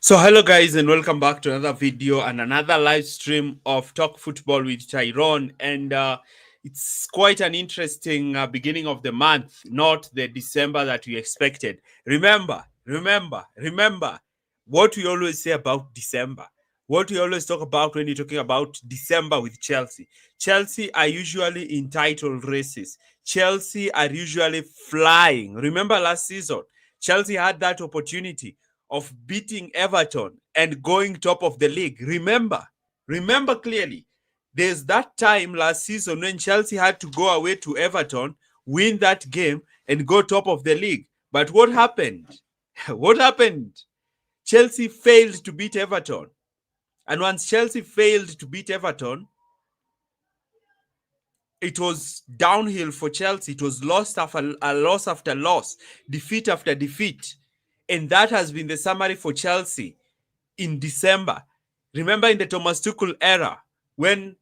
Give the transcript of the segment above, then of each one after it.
So, hello guys, and welcome back to another video and another live stream of Talk Football with Tyrone. And it's quite an interesting beginning of the month, not the December that we expected. Remember what we always say about December. What we always talk about when you're talking about December with Chelsea. Chelsea are usually in title races. Chelsea are usually flying. Remember last season, Chelsea had that opportunity of beating Everton and going top of the league. Remember clearly. There's that time last season when Chelsea had to go away to Everton, win that game, and go top of the league. But what happened? What happened? Chelsea failed to beat Everton. And once Chelsea failed to beat Everton, it was downhill for Chelsea. It was loss after loss, defeat after defeat. And that has been the summary for Chelsea in December. Remember in the Thomas Tuchel era when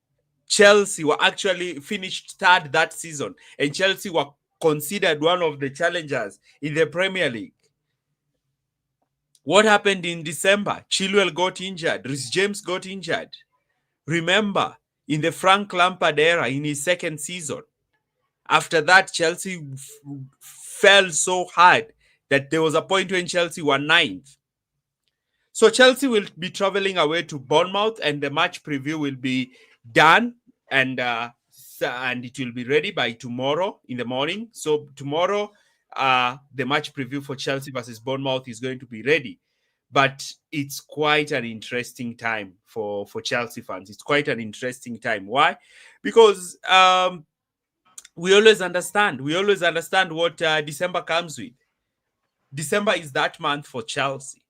Chelsea were actually finished third that season and Chelsea were considered one of the challengers in the Premier League. What happened in December? Chilwell got injured. Reece James got injured. Remember, in the Frank Lampard era, in his second season, after that, Chelsea fell so hard that there was a point when Chelsea were ninth. So Chelsea will be traveling away to Bournemouth, and the match preview will be done, and it will be ready by tomorrow in the morning. So tomorrow, the match preview for Chelsea versus Bournemouth is going to be ready. But it's quite an interesting time for Chelsea fans. It's quite an interesting time. Why? Because we always understand. We always understand what December comes with. December is that month for Chelsea.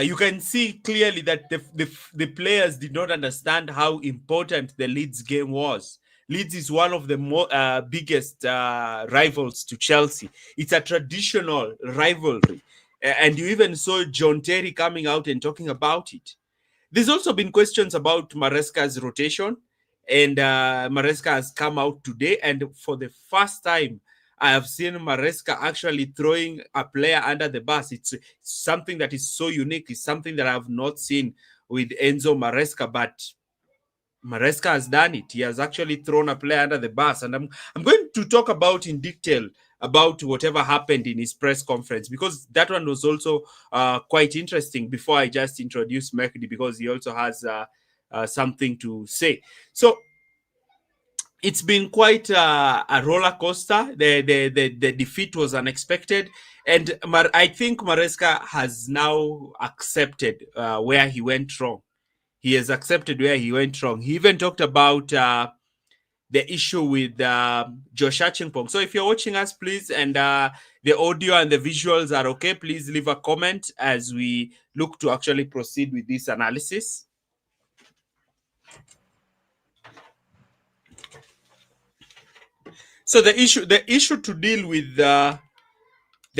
You can see clearly that the players did not understand how important the Leeds game was. Leeds is one of the biggest rivals to Chelsea. It's a traditional rivalry. And you even saw John Terry coming out and talking about it. There's also been questions about Maresca's rotation, and Maresca has come out today, and for the first time, I have seen Maresca actually throwing a player under the bus. It's something that is so unique. It's something that I have not seen with Enzo Maresca, but Maresca has done it. He has actually thrown a player under the bus, and I'm going to talk about in detail about whatever happened in his press conference, because that one was also quite interesting. Before I just introduce Mehdi, because he also has something to say. So it's been quite a roller coaster. The defeat was unexpected, and I think Maresca has now accepted where he went wrong. He has accepted where he went wrong. He even talked about the issue with Josh Achimpong. So if you're watching us, please, and the audio and the visuals are okay, please leave a comment as we look to actually proceed with this analysis. So the issue to deal with the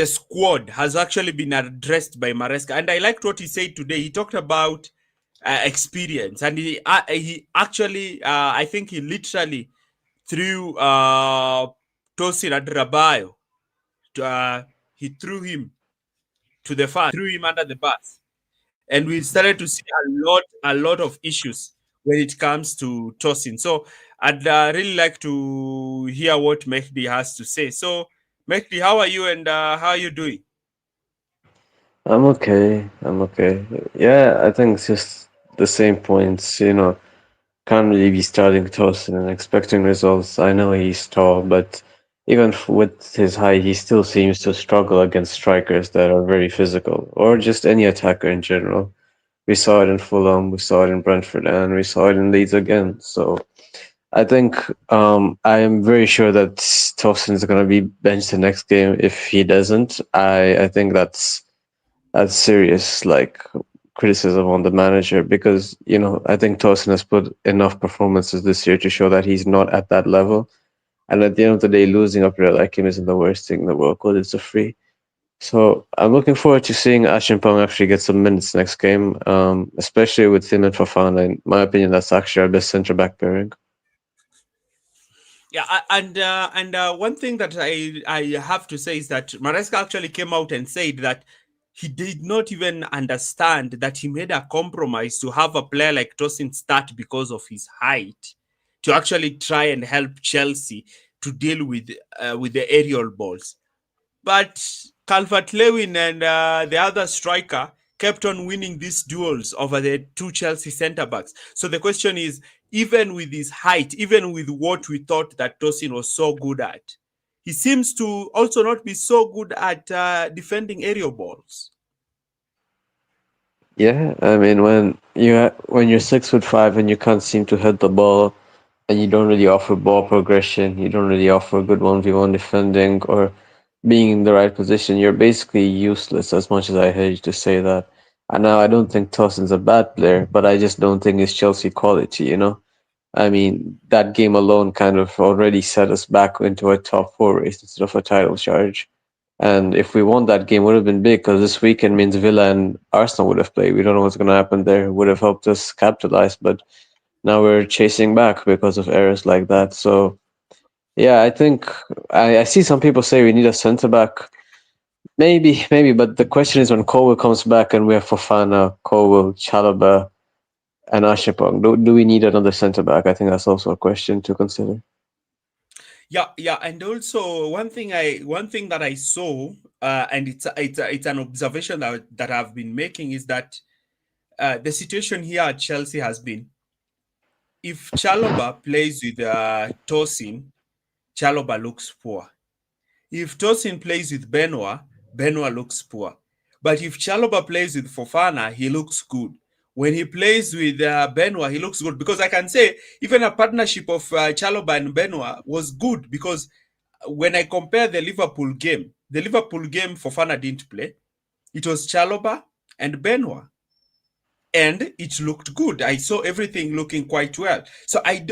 squad has actually been addressed by Maresca, and I liked what he said today. He talked about experience, and he actually, I think he literally threw Tosin Adrabayo. He threw him to the fan, threw him under the bus, and we started to see a lot of issues when it comes to Tosin. So I'd really like to hear what Mehdi has to say. So Mehdi, how are you, and how are you doing? I'm okay. I'm okay. Yeah, I think it's just the same points. Can't really be starting Tosin and expecting results. I know he's tall, but even with his height, he still seems to struggle against strikers that are very physical, or just any attacker in general. We saw it in Fulham, we saw it in Brentford, and we saw it in Leeds again. So I think I am very sure that Tosin is going to be benched the next game. If he doesn't, I think that's serious like criticism on the manager because I think Tosin has put enough performances this year to show that he's not at that level. And at the end of the day, losing a player like him isn't the worst thing in the world because it's a free. So I'm looking forward to seeing Ashimpong actually get some minutes next game, especially with him and Fafana. In my opinion, that's actually our best centre back pairing. Yeah, and one thing that I have to say is that Maresca actually came out and said that he did not even understand that he made a compromise to have a player like Tosin start because of his height to actually try and help Chelsea to deal with the aerial balls. But Calvert Lewin and the other striker kept on winning these duels over the two Chelsea centre backs. So the question is, even with his height, even with what we thought that Tosin was so good at, he seems to also not be so good at defending aerial balls. Yeah, I mean when you're 6'5" and you can't seem to hit the ball, and you don't really offer ball progression, you don't really offer good 1v1 defending or being in the right position, you're basically useless. As much as I hate to say that, and now I don't think Tosin's a bad player, but I just don't think it's Chelsea quality. I mean, that game alone kind of already set us back into a top four race instead of a title charge. And if we won that game, would have been big because this weekend means Villa and Arsenal would have played. We don't know what's going to happen there. It would have helped us capitalize, but now we're chasing back because of errors like that. So yeah, I think I see some people say we need a centre back. Maybe, but the question is when Colwill comes back and we have Fofana, Colwill, Chalobah, and Ashipong. Do we need another centre back? I think that's also a question to consider. Yeah, and also one thing that I saw, and it's an observation that I've been making is that the situation here at Chelsea has been if Chaloba plays with Tosin, Chaloba looks poor. If Tosin plays with Benoit, Benoit looks poor. But if Chaloba plays with Fofana, he looks good. When he plays with Benoit, he looks good because I can say even a partnership of Chaloba and Benoit was good because when I compare the Liverpool game Fofana didn't play. It was Chaloba and Benoit, and it looked good. I saw everything looking quite well. So I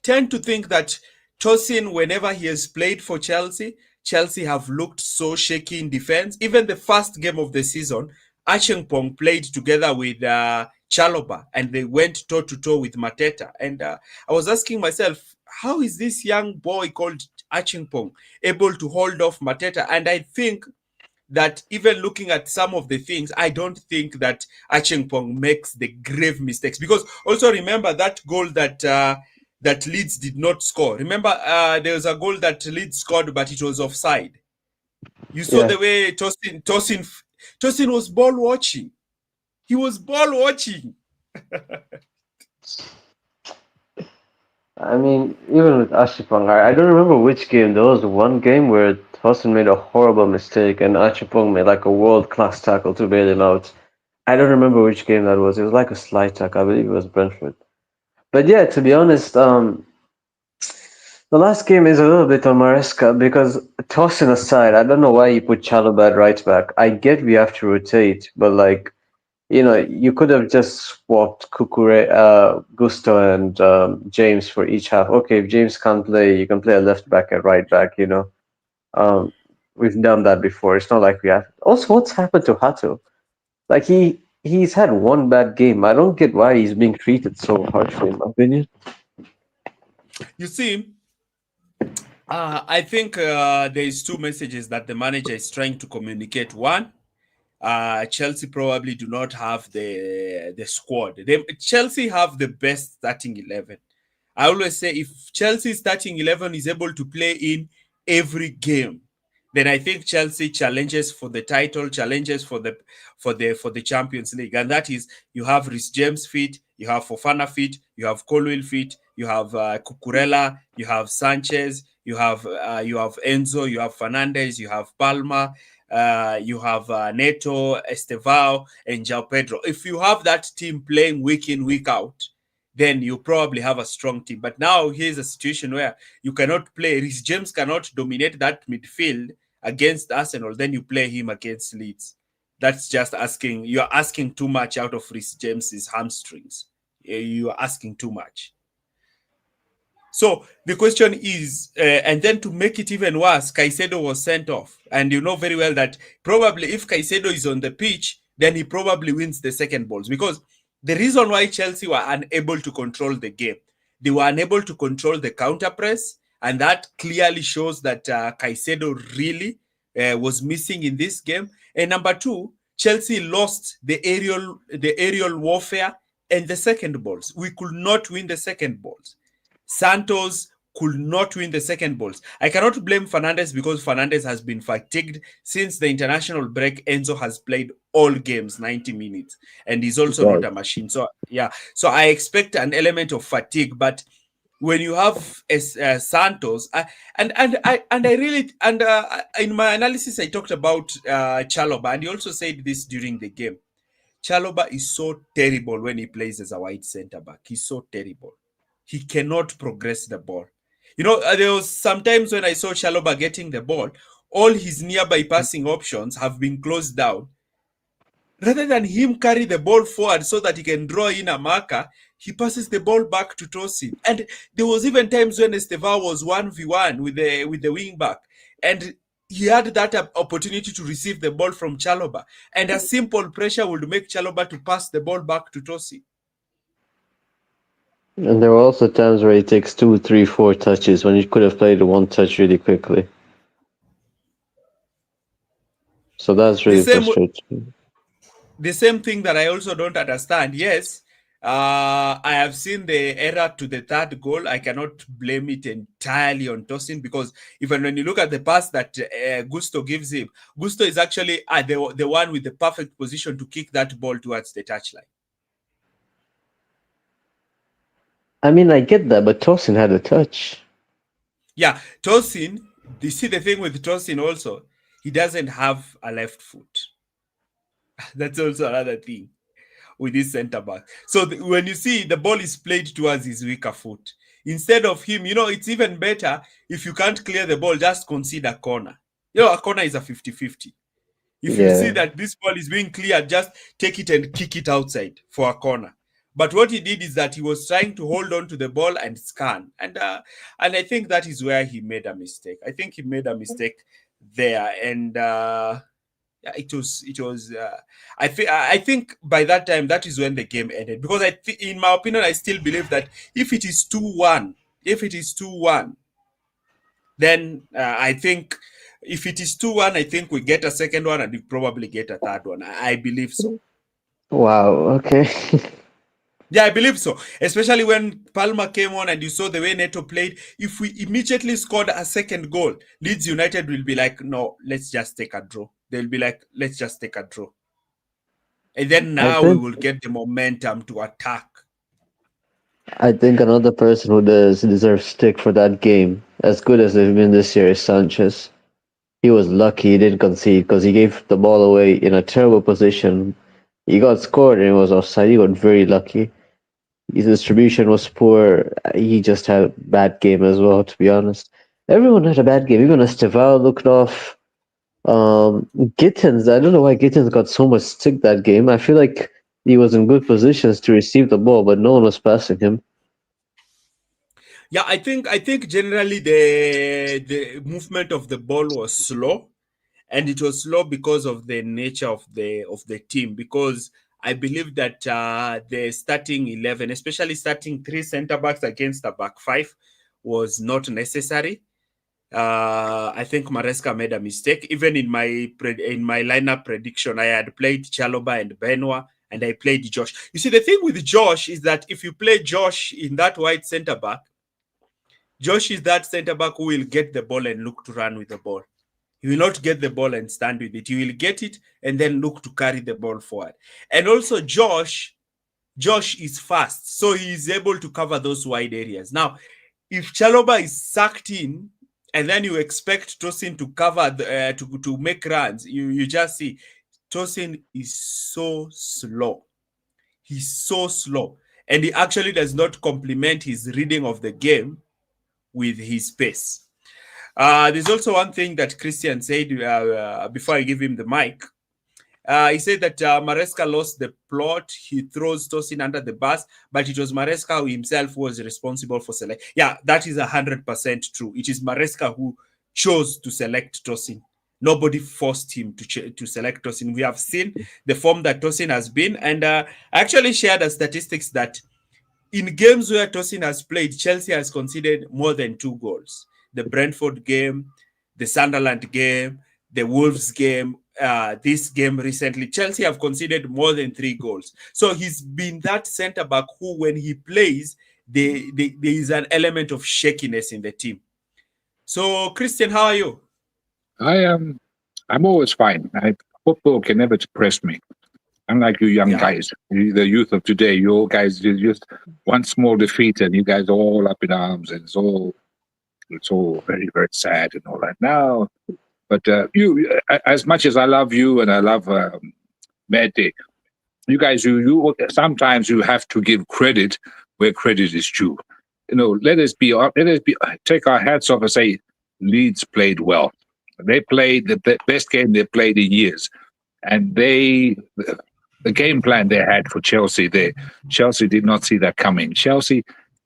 tend to think that Tosin, whenever he has played for Chelsea, Chelsea have looked so shaky in defense. Even the first game of the season, Achenkpong played together with Chaloba, and they went toe to toe with Mateta. And I was asking myself, how is this young boy called Achenkpong able to hold off Mateta? And I think that even looking at some of the things, I don't think that Achenkpong makes the grave mistakes because also remember that goal that Leeds did not score. Remember, there was a goal that Leeds scored, but it was offside. You saw Yeah, the way Tosin was ball watching. He was ball watching. I mean, even with Ashipong, I don't remember which game. There was one game where Tosin made a horrible mistake and Ashipong made like a world-class tackle to bail him out. I don't remember which game that was. It was like a slide tackle. I believe it was Brentford. But yeah, to be honest, the last game is a little bit on Maresca because tossing aside, I don't know why you put Chalobah at right back. I get we have to rotate, but like you could have just swapped Gusto and James for each half. Okay, if James can't play, you can play a left back and right back. Um, we've done that before. It's not like we have. Also, what's happened to Hato? Like he's had one bad game. I don't get why he's being treated so harshly, in my opinion. You see, I think there is two messages that the manager is trying to communicate. One, Chelsea probably do not have the squad. Chelsea have the best starting 11. I always say if Chelsea starting 11 is able to play in every game, then I think Chelsea challenges for the title, challenges for the Champions League, and that is you have Rhys James fit, you have Fofana fit, you have Colwill fit, you have Cucurella, you have Sanchez, you have Enzo, you have Fernandez, you have Palma, you have Neto, Estevao, and João Pedro. If you have that team playing week in, week out, then you probably have a strong team. But now here's a situation where you cannot play. Rhys James cannot dominate that midfield against Arsenal. Then you play him against Leeds. That's just asking. You're asking too much out of Rhys James's hamstrings. You are asking too much. So the question is, and then to make it even worse, Caicedo was sent off. And you know very well that probably if Caicedo is on the pitch, then he probably wins the second balls. Because the reason why Chelsea were unable to control the game, they were unable to control the counter press. And that clearly shows that Caicedo really was missing in this game. And number two, Chelsea lost the aerial warfare and the second balls. We could not win the second balls. Santos could not win the second balls. I cannot blame Fernandes because Fernandes has been fatigued since the international break. Enzo has played all games 90 minutes and he's also not Right. a machine. So yeah, so I expect an element of fatigue, but when you have Santos, I really in my analysis I talked about Chaloba, and he also said this during the game. Chaloba is so terrible when he plays as a wide centre back. He's so terrible. He cannot progress the ball. There was sometimes when I saw Chaloba getting the ball, all his nearby passing options have been closed down. Rather than him carry the ball forward so that he can draw in a marker, he passes the ball back to Tosin. And there was even times when Estevao was 1v1 with the wing back, and he had that opportunity to receive the ball from Chaloba, and a simple pressure would make Chaloba to pass the ball back to Tosin. And there were also times where he takes two, three, four touches when you could have played one touch really quickly. So that's The really same frustrating. the same thing that I also don't understand. Yes, I have seen the error to the third goal. I cannot blame it entirely on Tosin because even when you look at the pass that Gusto gives him, Gusto is actually the one with the perfect position to kick that ball towards the touchline. I mean, I get that, but Tosin had a touch. Yeah, Tosin, you see the thing with Tosin also, he doesn't have a left foot. That's also another thing with this centre back. So when you see the ball is played towards his weaker foot, instead of him, it's even better if you can't clear the ball, just consider corner. A corner is a 50-50. If you see Yeah. that this ball is being cleared, just take it and kick it outside for a corner. But what he did is that he was trying to hold on to the ball and scan, and I think that is where he made a mistake. I think he made a mistake there, and yeah, it was. I think by that time that is when the game ended because in my opinion, I still believe that if it is 2-1, then I think if it is 2-1, I think we get a second one and we probably get a third one. I believe so. Wow. Okay. Yeah, I believe so. Especially when Palmer came on and you saw the way Neto played. If we immediately scored a second goal, Leeds United will be like, no, let's just take a draw. They'll be like, let's just take a draw. And then I now we think will get the momentum to attack. I think another person who does deserve stick for that game, as good as they've been this year, is Sanchez. He was lucky he didn't concede because he gave the ball away in a terrible position. He got scored and it was offside. He got very lucky. His distribution was poor. He just had a bad game as well, to be honest. Everyone had a bad game. Even Estevao looked off. Gittins, I don't know why Gittins got so much stick that game. I feel like he was in good positions to receive the ball, but no one was passing him. Yeah, I think generally the movement of the ball was slow, and it was slow because of the nature of the team. Because I believe that the starting 11, especially starting three centre backs against a back five, was not necessary. I think Maresca made a mistake. Even in my lineup prediction, I had played Chaloba and Benoit, and I played Josh. You see, the thing with Josh is that if you play Josh in that wide centre back, Josh is that centre back who will get the ball and look to run with the ball. He will not get the ball and stand with it. He will get it and then look to carry the ball forward. And also, Josh is fast, so he is able to cover those wide areas. Now, if Chaloba is sucked in, and then you expect Tosin to cover to make runs, you just see Tosin is so slow. He's so slow, and he actually does not complement his reading of the game with his pace. There's also one thing that Christian said before I give him the mic. He said that Maresca lost the plot. He throws Tosin under the bus, but it was Maresca who himself was responsible for select. Yeah, that is 100% true. It is Maresca who chose to select Tosin. Nobody forced him to select Tosin. We have seen the form that Tosin has been, and I actually shared the statistics that in games where Tosin has played, Chelsea has conceded more than 2 goals. The Brentford game, the Sunderland game, the Wolves game, this game recently, Chelsea have conceded more than 3 goals. So he's been that centre back who, when he plays, there is an element of shakiness in the team. So, Christian, how are you? I am. I'm always fine. Football can never depress me. Unlike you young Yeah. guys, the youth of today, you all guys, you just one small defeat and you guys are all up in arms, and it's all very very sad and all that. Now, but as much as I love you and I love Mehdi, you guys, you sometimes you have to give credit where credit is due. Let us be take our hats off and say Leeds played well. They played the best game they played in years, and the game plan they had for Chelsea, Chelsea did not see that coming. Chelsea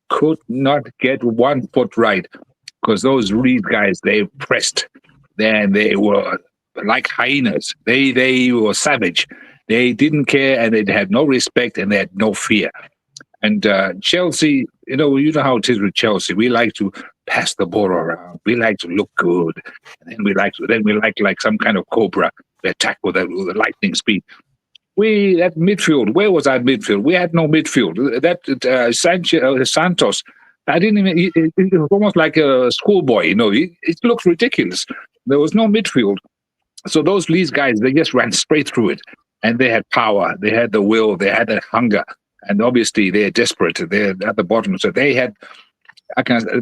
could not get one foot right because those Leeds guys, they pressed. Then they were like hyenas. They were savage. They didn't care, and they had no respect, and they had no fear. And Chelsea, you know how it is with Chelsea. We like to pass the ball around. We like to look good, and then we like some kind of cobra. We attack with a lightning speed. We at midfield. Where was our midfield? We had no midfield. That Santos. I didn't even. It was almost like a schoolboy. It looked ridiculous. There was no midfield. So those Leeds guys, they just ran straight through it, and they had power. They had the will. They had the hunger, and obviously they're desperate. They're at the bottom, so they had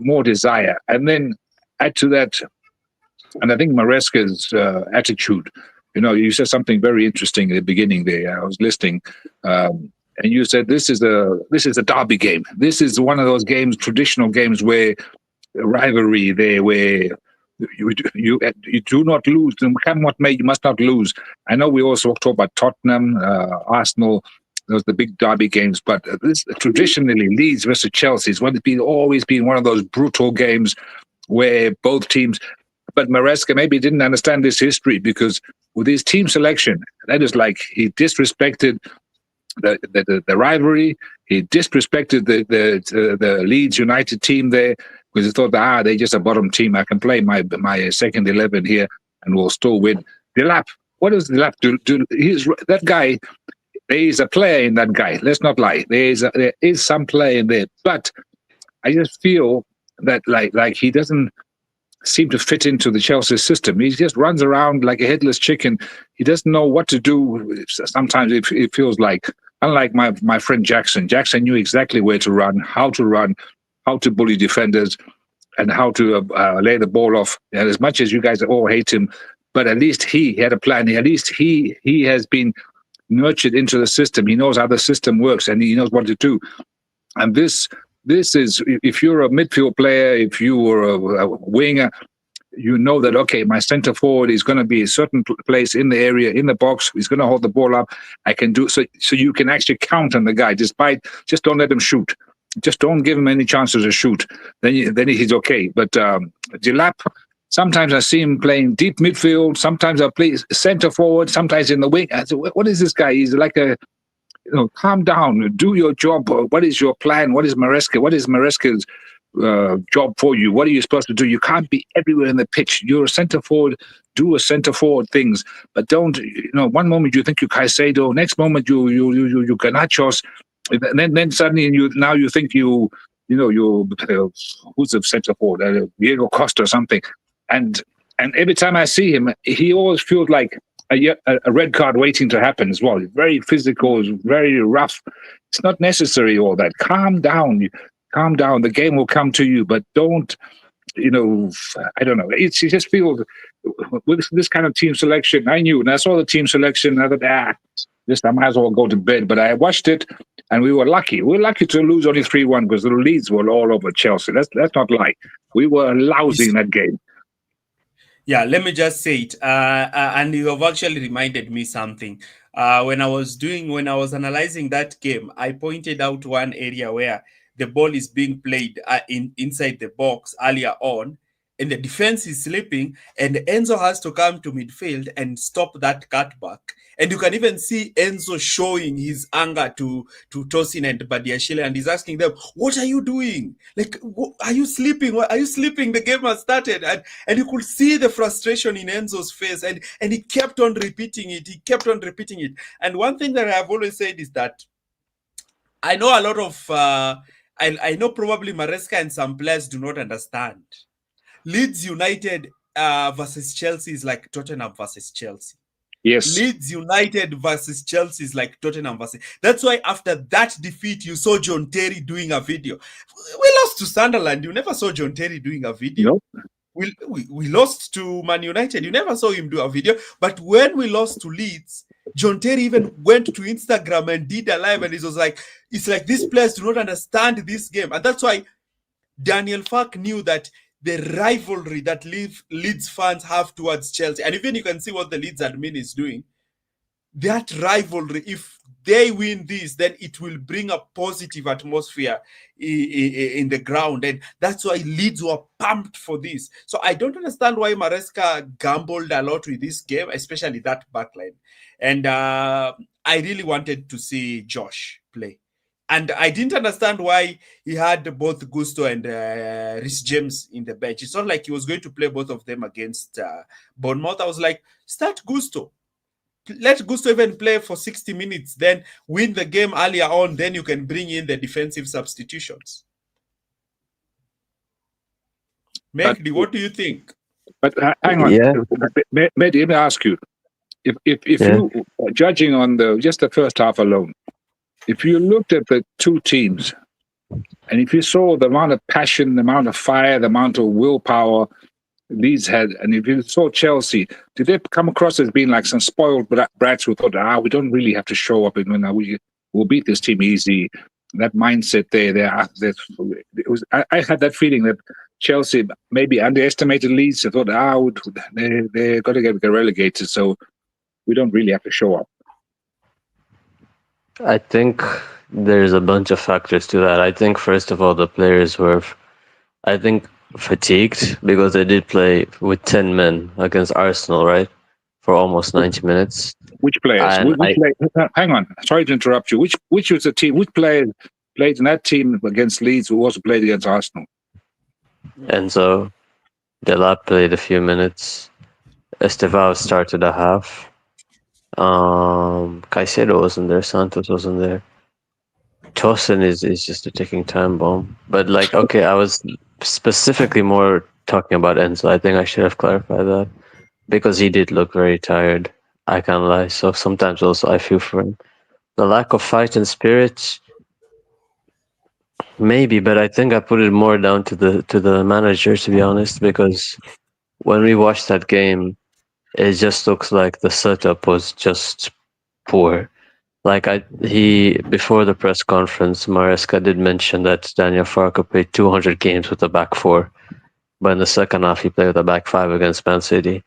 more desire. And then add to that, and I think Maresca's attitude. You said something very interesting at the beginning there. I was listening, and you said this is a derby game. This is one of those games, traditional games where rivalry there, where you do not lose. And come what may, you must not lose. I know we also talk about Tottenham, Arsenal. Those the big derby games, but this traditionally Leeds versus Chelsea has always been one of those brutal games where both teams. But Maresca maybe didn't understand this history because with his team selection, that is like he disrespected the rivalry. He disrespected the Leeds United team there because he thought they're just a bottom team. I can play my second 11 here and we'll still win. Delap, what does Delap do? He's that guy. There is a player in that guy. Let's not lie. There is some player in there, but I just feel that like he doesn't seem to fit into the Chelsea system. He just runs around like a headless chicken. He doesn't know what to do. Sometimes it feels like, unlike my friend Jackson. Jackson knew exactly where to run, how to bully defenders, and how to lay the ball off. And as much as you guys all hate him, but at least he had a plan. At least he has been nurtured into the system. He knows how the system works, and he knows what to do. And this is, if you're a midfield player, if you were a winger, you know that, okay, my center forward is going to be a certain place in the area, in the box. He's going to hold the ball up. I can do so you can actually count on the guy. Just don't let him shoot. Just don't give him any chances to shoot. Then he's okay. But Delap, sometimes I see him playing deep midfield. Sometimes I play center forward. Sometimes in the wing. I say, what is this guy? He's like calm down, do your job. What is your plan? What is Maresca? What is Maresca's job for you? What are you supposed to do? You can't be everywhere in the pitch. You're a centre forward. Do a centre forward things, but don't. One moment you think you Caicedo, next moment you Garnachos, then suddenly you think you who's the centre forward? Diego Costa or something, and every time I see him, he always feels like a red card waiting to happen as well. Very physical, very rough. It's not necessary, all that. Calm down. Calm down. The game will come to you, but don't, I don't know. It just feels, with this kind of team selection, I knew, and I saw the team selection, I thought, this I might as well go to bed. But I watched it, and we were lucky. We were lucky to lose only 3-1 because the Leeds were all over Chelsea. Let's not lie. We were lousy in that game. Yeah, let me just say it. And you have actually reminded me something. When I was analyzing that game, I pointed out one area where the ball is being played inside the box earlier on, and the defense is sleeping, and Enzo has to come to midfield and stop that cutback. And you can even see Enzo showing his anger to Tosin and Badiashile, and he's asking them, "What are you doing? Like, are you sleeping? Are you sleeping? The game has started." And you could see the frustration in Enzo's face, and he kept on repeating it. He kept on repeating it. And one thing that I've always said is that I know a lot of. I know probably Maresca and some players do not understand. Leeds United versus Chelsea is like Tottenham versus Chelsea. Yes. Leeds United versus Chelsea is like Tottenham versus. That's why after that defeat, you saw John Terry doing a video. We lost to Sunderland. You never saw John Terry doing a video. Nope. We lost to Man United. You never saw him do a video. But when we lost to Leeds, John Terry even went to Instagram and did a live, and it was like, it's like these players do not understand this game. And that's why Daniel Fark knew that the rivalry that Leeds fans have towards Chelsea, and even you can see what the Leeds admin is doing, that rivalry, if they win this, then it will bring a positive atmosphere in the ground. And that's why Leeds were pumped for this. So I don't understand why Maresca gambled a lot with this game, especially that backline. And I really wanted to see Josh play. And I didn't understand why he had both Gusto and Reece James in the bench. It's not like he was going to play both of them against Bournemouth. I was like, start Gusto. Let Gusto even play for 60 minutes, then win the game earlier on, then you can bring in the defensive substitutions. Mehdi, what do you think? But hang on. Yeah. Mehdi, let me ask you. If Yeah. you, judging on just the first half alone, if you looked at the two teams, and if you saw the amount of passion, the amount of fire, the amount of willpower Leeds had, and if you saw Chelsea, did they come across as being like some spoiled brats who thought, we don't really have to show up and we'll beat this team easy? That mindset I had that feeling that Chelsea maybe underestimated Leeds. They thought, they're going to get relegated, so we don't really have to show up. I think there's a bunch of factors to that. I think, first of all, the players were, fatigued because they did play with 10 men against Arsenal, right? For almost 90 minutes. Which players? Hang on. Sorry to interrupt you. Which was the team? Which player played in that team against Leeds who also played against Arsenal? Enzo, Delap played a few minutes. Estevao started a half. Caicedo wasn't there. Santos wasn't there. Tosin is just a ticking time bomb. But I was specifically more talking about Enzo. I think I should have clarified that because he did look very tired. I can't lie. So sometimes also I feel for him. The lack of fight and spirit, maybe, but I think I put it more down to the manager, to be honest, because when we watched that game, it just looks like the setup was just poor. Before the press conference, Maresca did mention that Daniel Farke played 200 games with the back four, but in the second half he played with the back five against Man City.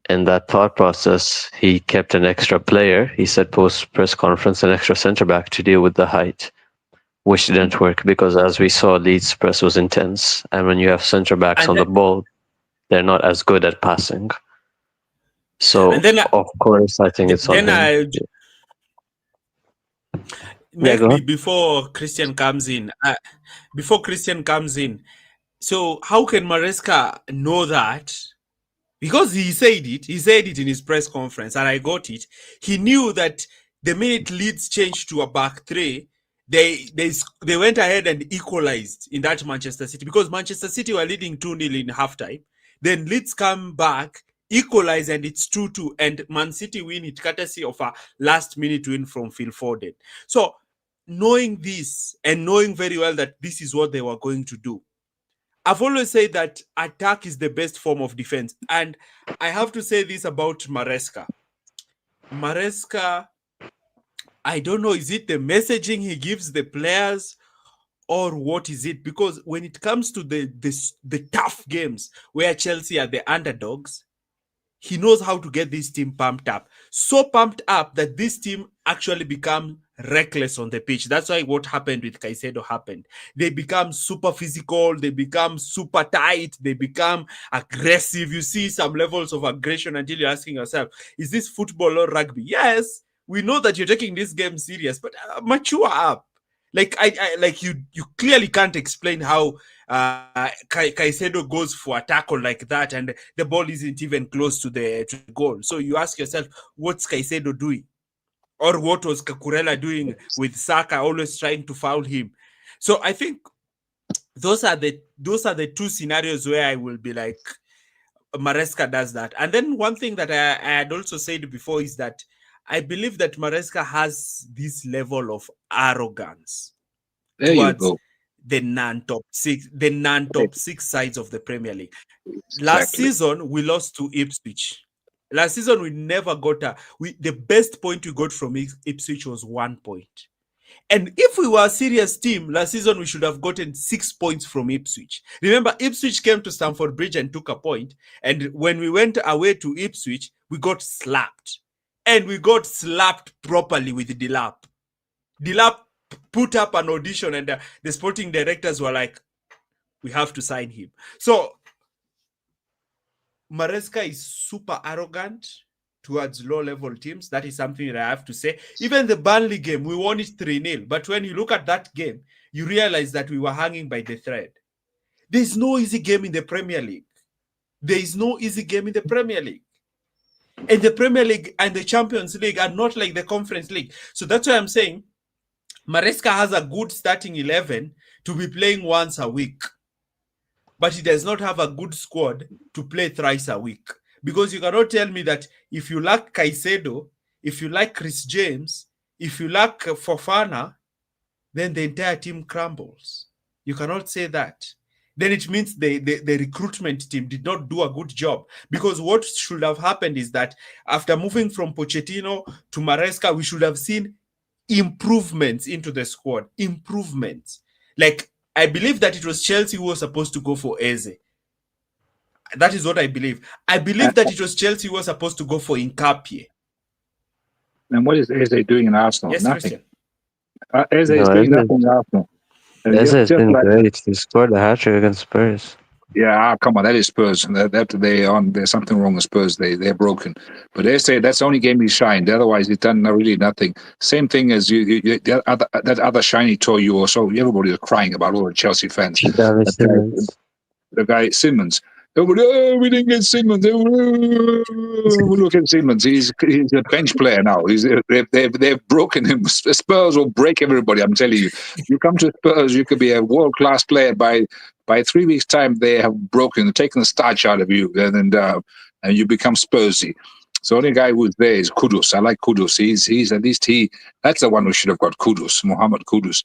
In that thought process, he kept an extra player. He said post press conference, an extra centre back to deal with the height, which didn't work because, as we saw, Leeds' press was intense, and when you have centre backs on the ball, they're not as good at passing. So, of course, I think it's on him. Before Christian comes in, so how can Maresca know that? Because he said it in his press conference, and I got it. He knew that the minute Leeds changed to a back three, they went ahead and equalized in that Manchester City, because Manchester City were leading 2-0 in halftime. Then Leeds come back, equalize, and it's 2-2, and Man City win it courtesy of a last-minute win from Phil Foden. So, knowing this and knowing very well that this is what they were going to do, I've always said that attack is the best form of defense. And I have to say this about Maresca. Maresca, I don't know, is it the messaging he gives the players or what is it? Because when it comes to the tough games where Chelsea are the underdogs, he knows how to get this team pumped up. So pumped up that this team actually become reckless on the pitch. That's why what happened with Caicedo happened. They become super physical, they become super tight, they become aggressive. You see some levels of aggression until you're asking yourself, is this football or rugby? Yes, we know that you're taking this game serious, but mature up. Like I like you clearly can't explain how Caicedo goes for a tackle like that and the ball isn't even close to the goal. So you ask yourself, what's Caicedo doing? Or what was Cucurella doing with Saka always trying to foul him? So I think those are the two scenarios where I will be like, Maresca does that. And then one thing that I had also said before is that I believe that Maresca has this level of arrogance There you towards go. the non-top six sides of the Premier League. Last Exactly. season we lost to Ipswich. Last season we never got the best point we got from Ipswich was 1 point. And if we were a serious team, last season we should have gotten 6 points from Ipswich. Remember, Ipswich came to Stamford Bridge and took a point. And when we went away to Ipswich, we got slapped. And we got slapped properly with Delap. Delap put up an audition, and the sporting directors were like, we have to sign him. So Maresca is super arrogant towards low-level teams. That is something that I have to say. Even the Burnley game, we won it 3-0. But when you look at that game, you realize that we were hanging by the thread. There's no easy game in the Premier League. There is no easy game in the Premier League. And the Premier League and the Champions League are not like the Conference League. So that's why I'm saying Maresca has a good starting 11 to be playing once a week. But he does not have a good squad to play thrice a week. Because you cannot tell me that if you lack Caicedo, if you lack Chris James, if you lack Fofana, then the entire team crumbles. You cannot say that. Then it means the recruitment team did not do a good job. Because what should have happened is that after moving from Pochettino to Maresca, we should have seen improvements into the squad. Improvements. Like, I believe that it was Chelsea who was supposed to go for Eze. That is what I believe. I believe that it was Chelsea who was supposed to go for Nkapie. And what is Eze doing in Arsenal? Yes, Nothing. Christian. Eze No, is doing nothing in Arsenal. And Eze has just been like, great. He scored a hat trick against Spurs. yeah, come on, that is Spurs. There's something wrong with Spurs. They're broken. But they say that's the only game he shined. Otherwise, he's done really nothing. Same thing as that other shiny toy you also. Everybody was crying about, all the Chelsea fans. Xavi That guy, Simmons. the guy Simmons. Everybody, we didn't get Simmons. Look at Simmons. He's a bench player now. They've broken him. Spurs will break everybody. I'm telling you. You come to Spurs, you could be a world class player by 3 weeks' time. They have taken the starch out of you, and you become Spursy. So the only guy who's there is Kudus. I like Kudus. He's at least that's the one who should have got Kudus, Mohammed Kudus.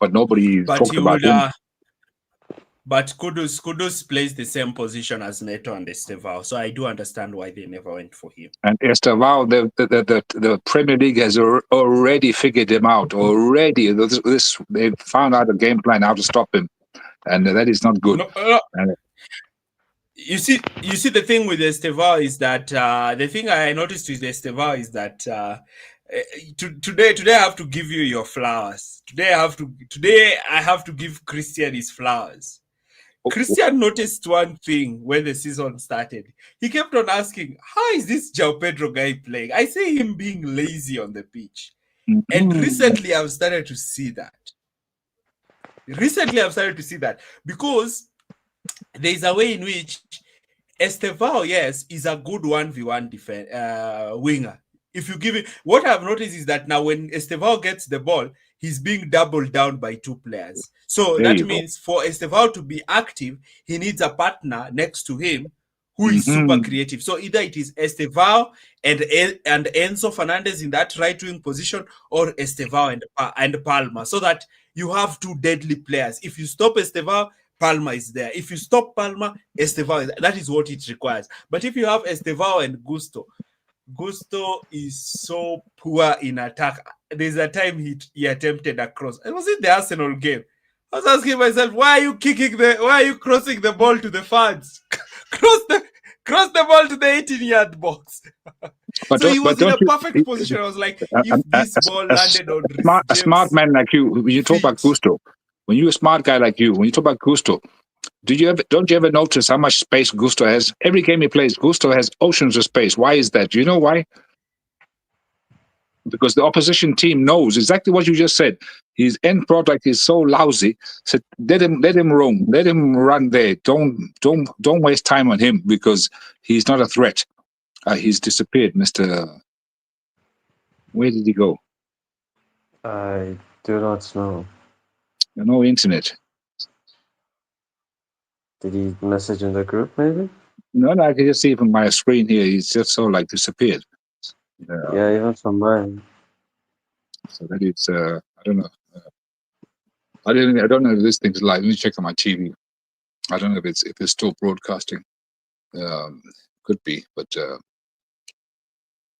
But nobody But talked he about would him. but Kudus plays the same position as Neto and Estevao. So I do understand why they never went for him. And Estevao, the Premier League has already figured him out. Already, they found out a game plan how to stop him, and that is not good. No. And You see, the thing with Estevao is that the thing I noticed with Estevao is that today I have to give you your flowers. Today I have to give Christian his flowers. Christian noticed one thing when the season started. He kept on asking, how is this João Pedro guy playing? I see him being lazy on the pitch. And recently I've started to see that. Because there's a way in which Estevao, yes, is a good 1v1 winger. If you give it, what I've noticed is that now when Estevao gets the ball, he's being doubled down by two players. So There that you go. means for Estevao to be active, he needs a partner next to him who is super creative. So either it is Estevao and Enzo Fernandez in that right wing position, or Estevao and Palma, so that you have two deadly players. If you stop Estevao, Palma is there. If you stop Palma, Estevao is there. That is what it requires. But if you have Estevao and Gusto is so poor in attack. There's a time he attempted a cross. It was in the Arsenal game. I was asking myself, why are you crossing the ball to the fans? cross the ball to the 18-yard box. But So he was in don't a perfect position. I was like, if this ball landed on Reece a smart James' man like you, when you talk about feet. Gusto, when you're a smart guy like you, when you talk about Gusto, don't you ever notice how much space Gusto has? Every game he plays, Gusto has oceans of space. Why is that? Do you know why? Because the opposition team knows exactly what you just said. His end product is so lousy. So let him roam, let him run there. Don't waste time on him because he's not a threat. He's disappeared, Mister. Where did he go? I do not know. No internet. Did he message in the group, maybe? No, I can just see from my screen here. He's just so like disappeared. Yeah, even from mine. So that it's I don't know. I don't know if this thing's live. Let me check on my TV. I don't know if it's still broadcasting. Could be, but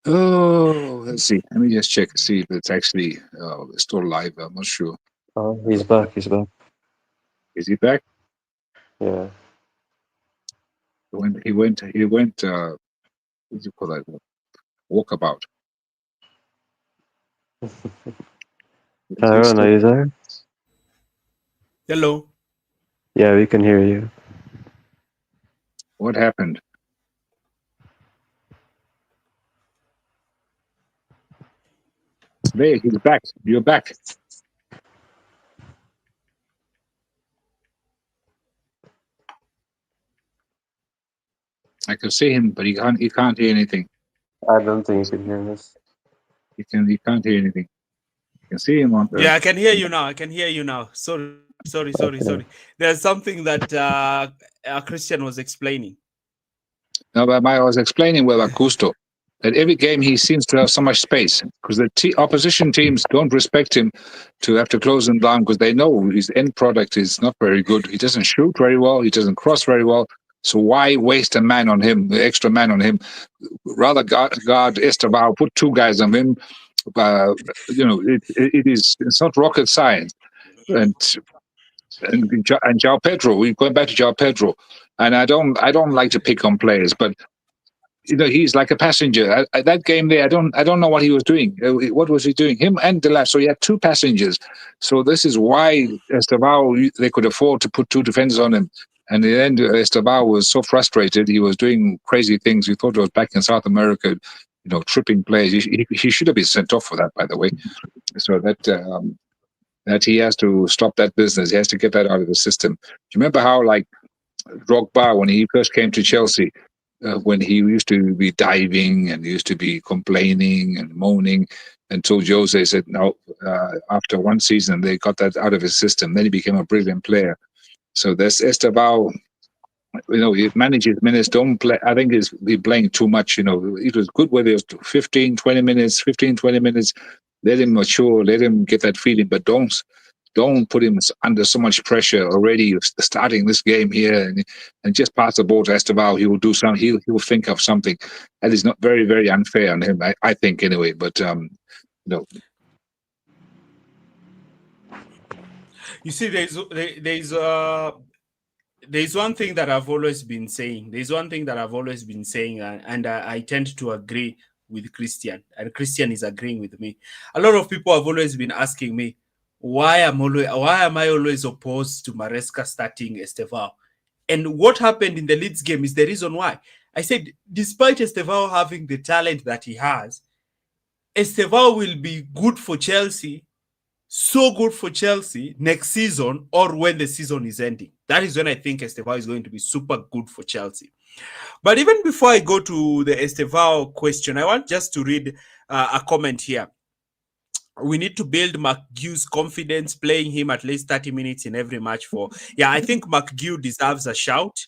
oh, let's see. Let me just check and see if it's actually still live. I'm not sure. Oh, he's back. He's back. Is he back? Yeah. He went. What do you call that? Walkabout. Is he Tyrone, are still? you there? Hello. Yeah, we can hear you. What happened? There, he's back. You're back. I can see him, but he can't. He can't hear anything. I don't think you can hear us. He can't hear anything. You can see him on the. Yeah, I can hear you now. I can hear you now. Sorry. Okay. There's something that Christian was explaining. No, but I was explaining with Augusto that every game he seems to have so much space because the opposition teams don't respect him to have to close him down because they know his end product is not very good. He doesn't shoot very well. He doesn't cross very well. So why waste a man on him, the extra man on him? Rather guard Estevao, put two guys on him. It's not rocket science. And and João Pedro, we're going back to João Pedro, and I don't like to pick on players, but he's like a passenger. That game there, I don't know what he was doing. What was he doing? Him and the last. So he had two passengers. So this is why Estevao they could afford to put two defenders on him. And in the end, Estevao was so frustrated. He was doing crazy things. We thought it was back in South America, tripping plays. He should have been sent off for that, by the way. So that he has to stop that business. He has to get that out of the system. Do you remember how like Drogba, when he first came to Chelsea, when he used to be diving and used to be complaining and moaning until Jose said, no, after one season, they got that out of his system. Then he became a brilliant player. So there's Estevao, he manages minutes, don't play. I think he's playing too much. It was good whether it was 15, 20 minutes, 15, 20 minutes. Let him mature, let him get that feeling, but don't put him under so much pressure already starting this game here and just pass the ball to Estevao. He will do something. He will think of something. That is not very, very unfair on him, I think, anyway. But, You see, there's one thing that I've always been saying. There's one thing that I've always been saying, and I tend to agree with Christian, and Christian is agreeing with me. A lot of people have always been asking me, why am I always opposed to Maresca starting Estevao? And what happened in the Leeds game is the reason why. I said, despite Estevao having the talent that he has, Estevao will be good for Chelsea, so good for Chelsea next season or when the season is ending. That is when I think Estevao is going to be super good for Chelsea. But even before I go to the Estevao question, I want just to read a comment here. We need to build McGue's confidence, playing him at least 30 minutes in every match I think McGue deserves a shout.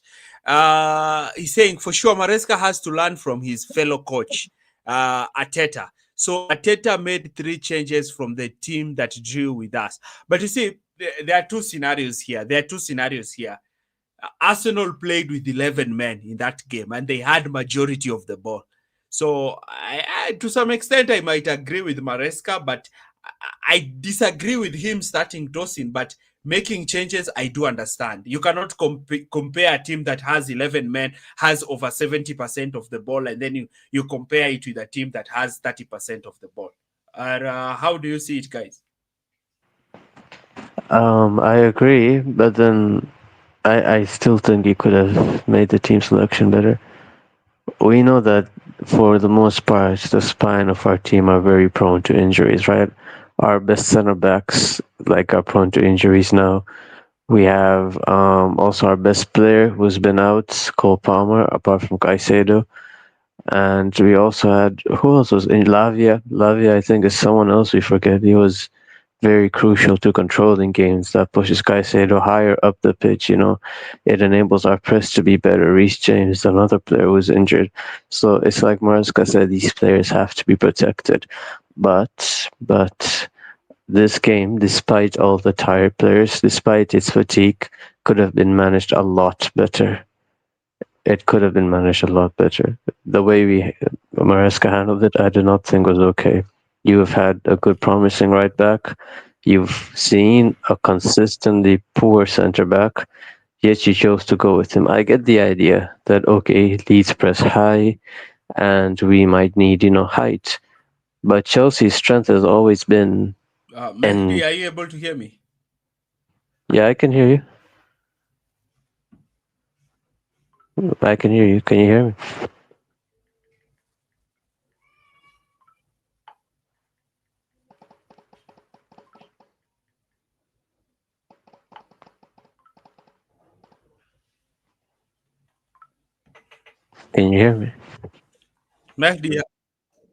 He's saying for sure Maresca has to learn from his fellow coach, Arteta. So Arteta made 3 changes from the team that drew with us. But you see, there are 2 scenarios here. Arsenal played with 11 men in that game and they had majority of the ball. So to some extent, I might agree with Maresca, but I disagree with him starting Tosin. But Making changes, I do understand. You cannot compare a team that has 11 men, has over 70% of the ball, and then you compare it with a team that has 30% of the ball. How do you see it, guys? I agree, but then I still think he could have made the team selection better. We know that for the most part, the spine of our team are very prone to injuries, right? Our best center backs like are prone to injuries now. We have also our best player who's been out, Cole Palmer, apart from Caicedo. And we also had who else was in Lavia? Lavia, I think, is someone else we forget. He was very crucial to controlling games. That pushes Caicedo higher up the pitch. It enables our press to be better. Reece James, another player, was injured, so it's like Mariska said. These players have to be protected. But this game, despite all the tired players, despite its fatigue, could have been managed a lot better. It could have been managed a lot better. The way Maresca handled it, I do not think was okay. You have had a good, promising right back. You've seen a consistently poor centre back, yet you chose to go with him. I get the idea that okay, Leeds press high, and we might need height. But Chelsea's strength has always been, Mehdi, and are you able to hear me? yeah, I can hear you. I can hear you. Can you hear me? Can you hear me? Mehdi,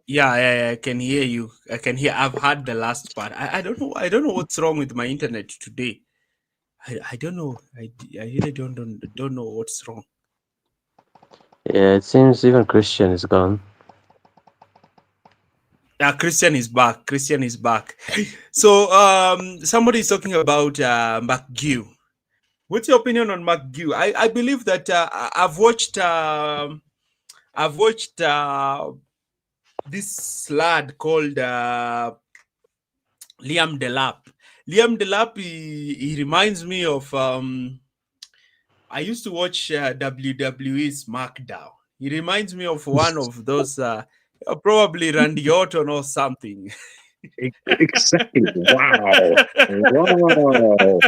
yeah, I can hear you. I can hear. I've heard the last part. I don't know. I don't know what's wrong with my internet today. I don't know. I really don't know what's wrong. Yeah, it seems even Christian is gone. Yeah, Christian is back. Christian is back. So somebody is talking about McGew. What's your opinion on McGew? I believe that I've watched this lad called Liam Delap. Liam Delap, he reminds me of I used to watch WWE SmackDown. He reminds me of one of those probably Randy Orton or something. Exactly. Wow. Wow.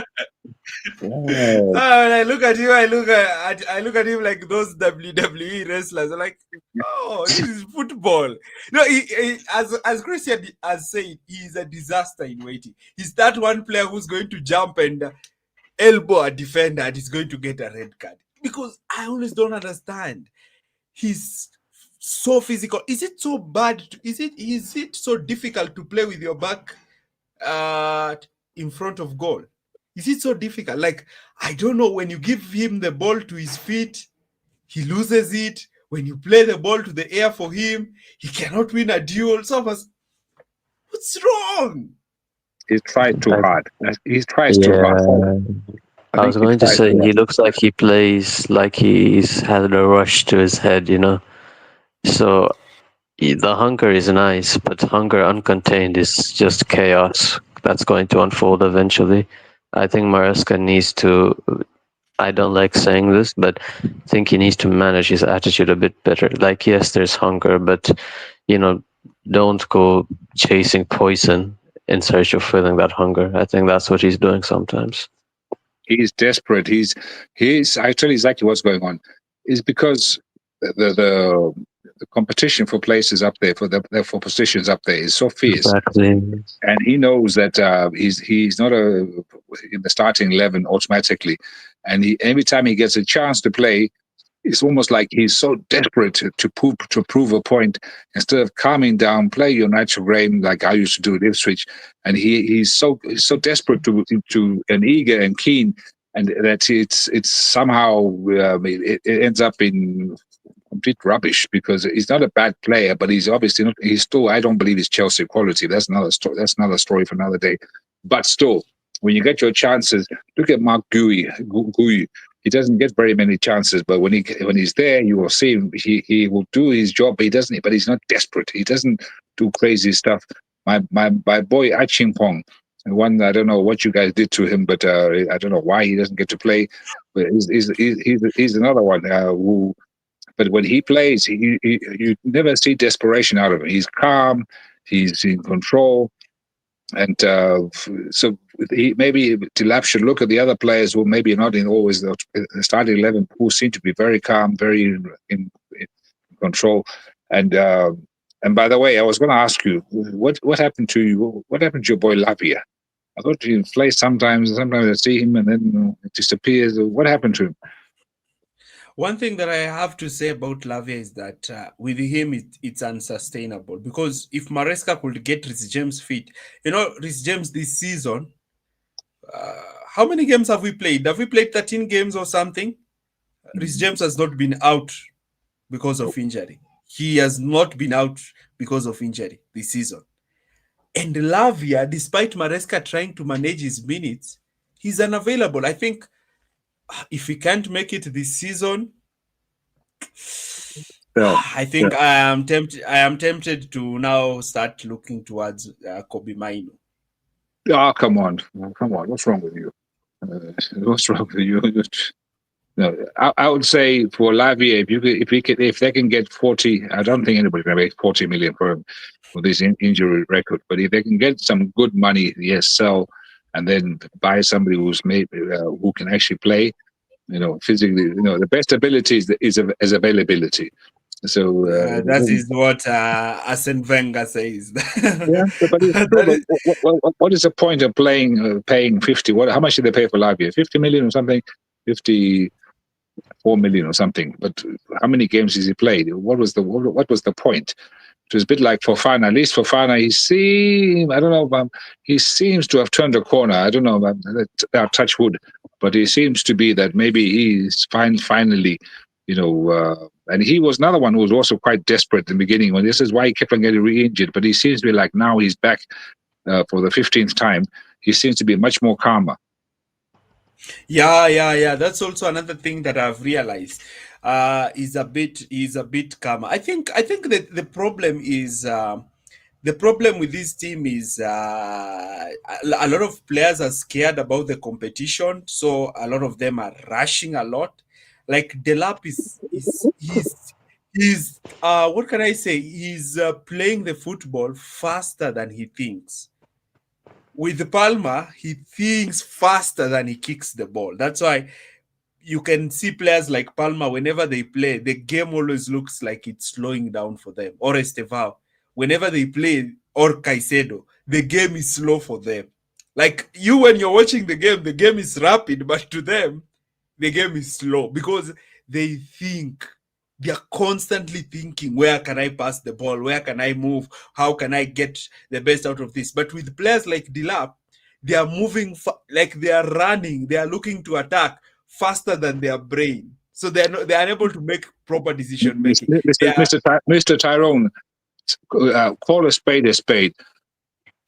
Wow. When I look at you, I look at him like those WWE wrestlers. I'm like, oh, this is football. No, as Christian has said, he is a disaster in waiting. He's that one player who's going to jump and elbow a defender and he's going to get a red card. Because I always don't understand. He's so physical. Is it so bad? Is it so difficult to play with your back uh, in front of goal? Is it so difficult? Like, I don't know. When you give him the ball to his feet, he loses it. When you play the ball to the air for him, he cannot win a duel. So, what's wrong? He tried too I, hard. He tries too hard. yeah, I I think was he going to tried say too hard. he looks like he plays like he's had a rush to his head. So the hunger is nice, but hunger uncontained is just chaos that's going to unfold eventually. I think Maresca needs to. I don't like saying this, but I think he needs to manage his attitude a bit better. Like, yes, there's hunger, but you know, don't go chasing poison in search of filling that hunger. I think that's what he's doing sometimes. He's desperate. He's. I tell you exactly what's going on. Is because the competition for places up there for positions up there is so fierce, Exactly. and he knows that he's not in the starting 11 automatically, and every time he gets a chance to play, it's almost like he's so desperate to prove a point instead of calming down, play your natural game like I used to do at Ipswich, and he's so desperate to and eager and keen, and that it's somehow it ends up in complete rubbish because he's not a bad player, but he's obviously not. He's still. I don't believe he's Chelsea quality. That's another story. That's another story for another day. But still, when you get your chances, look at Mark Gui. He doesn't get very many chances, but when he's there, you will see him. He will do his job, but he doesn't. But he's not desperate. He doesn't do crazy stuff. My boy Aching Pong. And one, I don't know what you guys did to him, but I don't know why he doesn't get to play. But he's another one who. But when he plays, you never see desperation out of him. He's calm, he's in control, and so maybe Delap should look at the other players who maybe not in always the starting 11, who seem to be very calm, very in control. And by the way, I was going to ask you what happened to you? What happened to your boy Lapia? I thought he plays sometimes. Sometimes I see him and then it disappears. What happened to him? One thing that I have to say about Lavia is that with him, it's unsustainable, because if Maresca could get Rhys James fit, Rhys James this season, how many games have we played? Have we played 13 games or something? Rhys James has not been out because of injury. He has not been out because of injury this season. And Lavia, despite Maresca trying to manage his minutes, he's unavailable. I think if he can't make it this season, I think I am tempted to now start looking towards Kobe Maino. Oh, come on. What's wrong with you? What's wrong with you? No, I would say for Lavia, if they can get 40, I don't think anybody's going to make 40 million for him for this injury record. But if they can get some good money, yes, sell, and then buy somebody who's maybe who can actually play, physically. The best ability is availability. So that is what Arsene Wenger says. Yeah, but it's true. But what is the point of paying 50? How much did they pay for Lavia? 50 million or something? 54 million or something. But how many games has he played? What was the point? It was a bit like Fofana. At least Fofana, he seems to have turned a corner. I don't know, touch wood, but it seems to be that maybe he's finally, and he was another one who was also quite desperate in the beginning. When this is why he kept on getting re-injured, but he seems to be like now he's back for the 15th time. He seems to be much more calmer. Yeah. That's also another thing that I've realized. Is a bit calmer. I think that the problem is the problem with this team is a lot of players are scared about the competition, so a lot of them are rushing a lot. Like Delap he's what can I say? He's playing the football faster than he thinks. With Palmer, he thinks faster than he kicks the ball. That's why you can see players like Palmer, whenever they play, the game always looks like it's slowing down for them. Or Estevao, whenever they play, or Caicedo, the game is slow for them. Like you, when you're watching the game is rapid, but to them, the game is slow because they think. They are constantly thinking, where can I pass the ball? Where can I move? How can I get the best out of this? But with players like Delap, they are moving, like they are running. They are looking to attack faster than their brain. So they are unable to make proper decision making. Mr. Tyrone, call a spade a spade.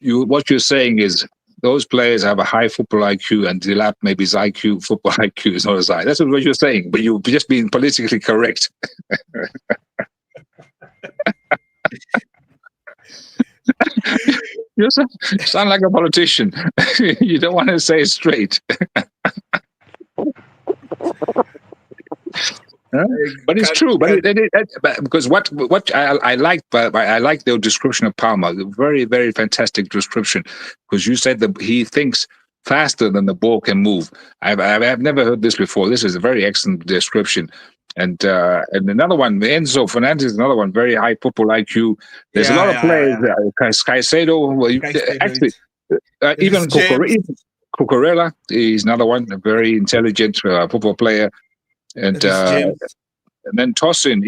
What you're saying is those players have a high football IQ, and Delap maybe his football IQ is not as high. That's what you're saying, but you're just being politically correct. You sound like a politician. You don't want to say it straight. But it's true. Because what I like their description of Palmer, very, very fantastic description. Because you said that he thinks faster than the ball can move. I've never heard this before. This is a very excellent description. And another one, Enzo Fernandez is another one, very high football IQ. There's a lot of players. Caicedo, actually, even Cucurella is another one, a very intelligent football player. And then Tosin,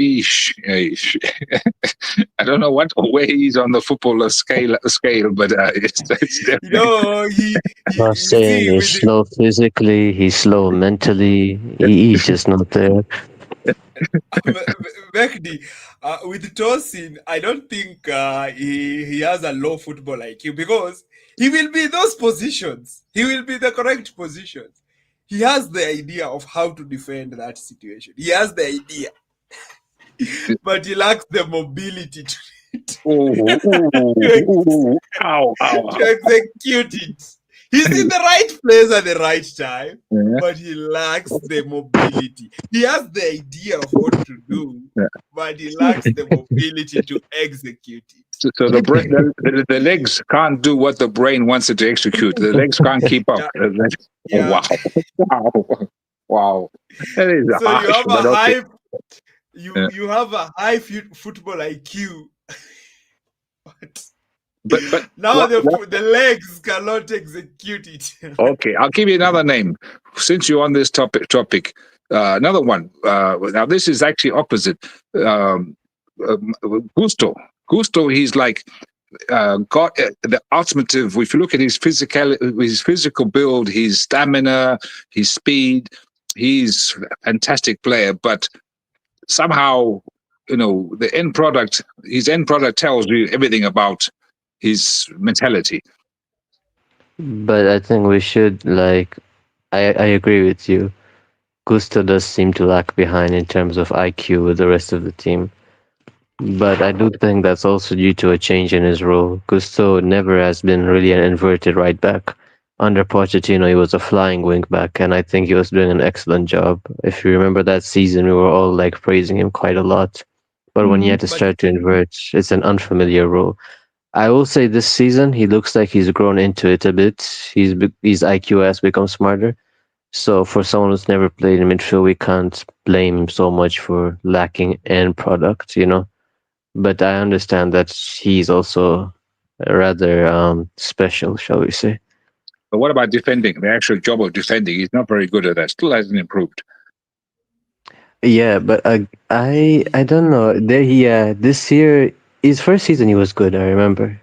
I don't know what way he's on the football scale, but it's definitely. Tosin is slow physically, he's slow mentally, he's just not there. Mehdi, with Tosin, I don't think he has a low football IQ, because he will be those positions. He will be the correct positions. He has the idea of how to defend that situation. He has the idea, but he lacks the mobility. Oh, ow, ow, to ow. execute it. He's in the right place at the right time, Yeah, but he lacks the mobility. He has the idea of what to do, yeah. but he lacks the mobility to execute it. So the legs can't do what the brain wants it to execute. The legs can't keep up. Yeah, Oh, yeah. wow, wow, wow. That is So you harsh, have a but okay. high Yeah. you have a high football IQ, but But now what? the legs cannot execute it. Okay, I'll give you another name since you're on this topic. Another one. Now this is actually opposite. Um, Gusto. Gusto. He's like got the ultimate. If you look at his physical build, his stamina, his speed, he's a fantastic player. But somehow, the end product. His end product tells you everything about his mentality. But I think we should like I agree with you. Gusto does seem to lag behind in terms of IQ with the rest of the team. But I do think that's also due to a change in his role. Gusto never has been really an inverted right back. Under Pochettino, he was a flying wing back, and I think he was doing an excellent job. If you remember that season, we were all like praising him quite a lot. But when he had to But the start to thing, invert, it's an unfamiliar role. I will say this season, he looks like he's grown into it a bit. His IQ has become smarter. So for someone who's never played in midfield, we can't blame him so much for lacking end product. But I understand that he's also rather special, shall we say? But what about defending? The actual job of defending, he's not very good at that. Still hasn't improved. Yeah, but I don't know. This year, his first season he was good. I remember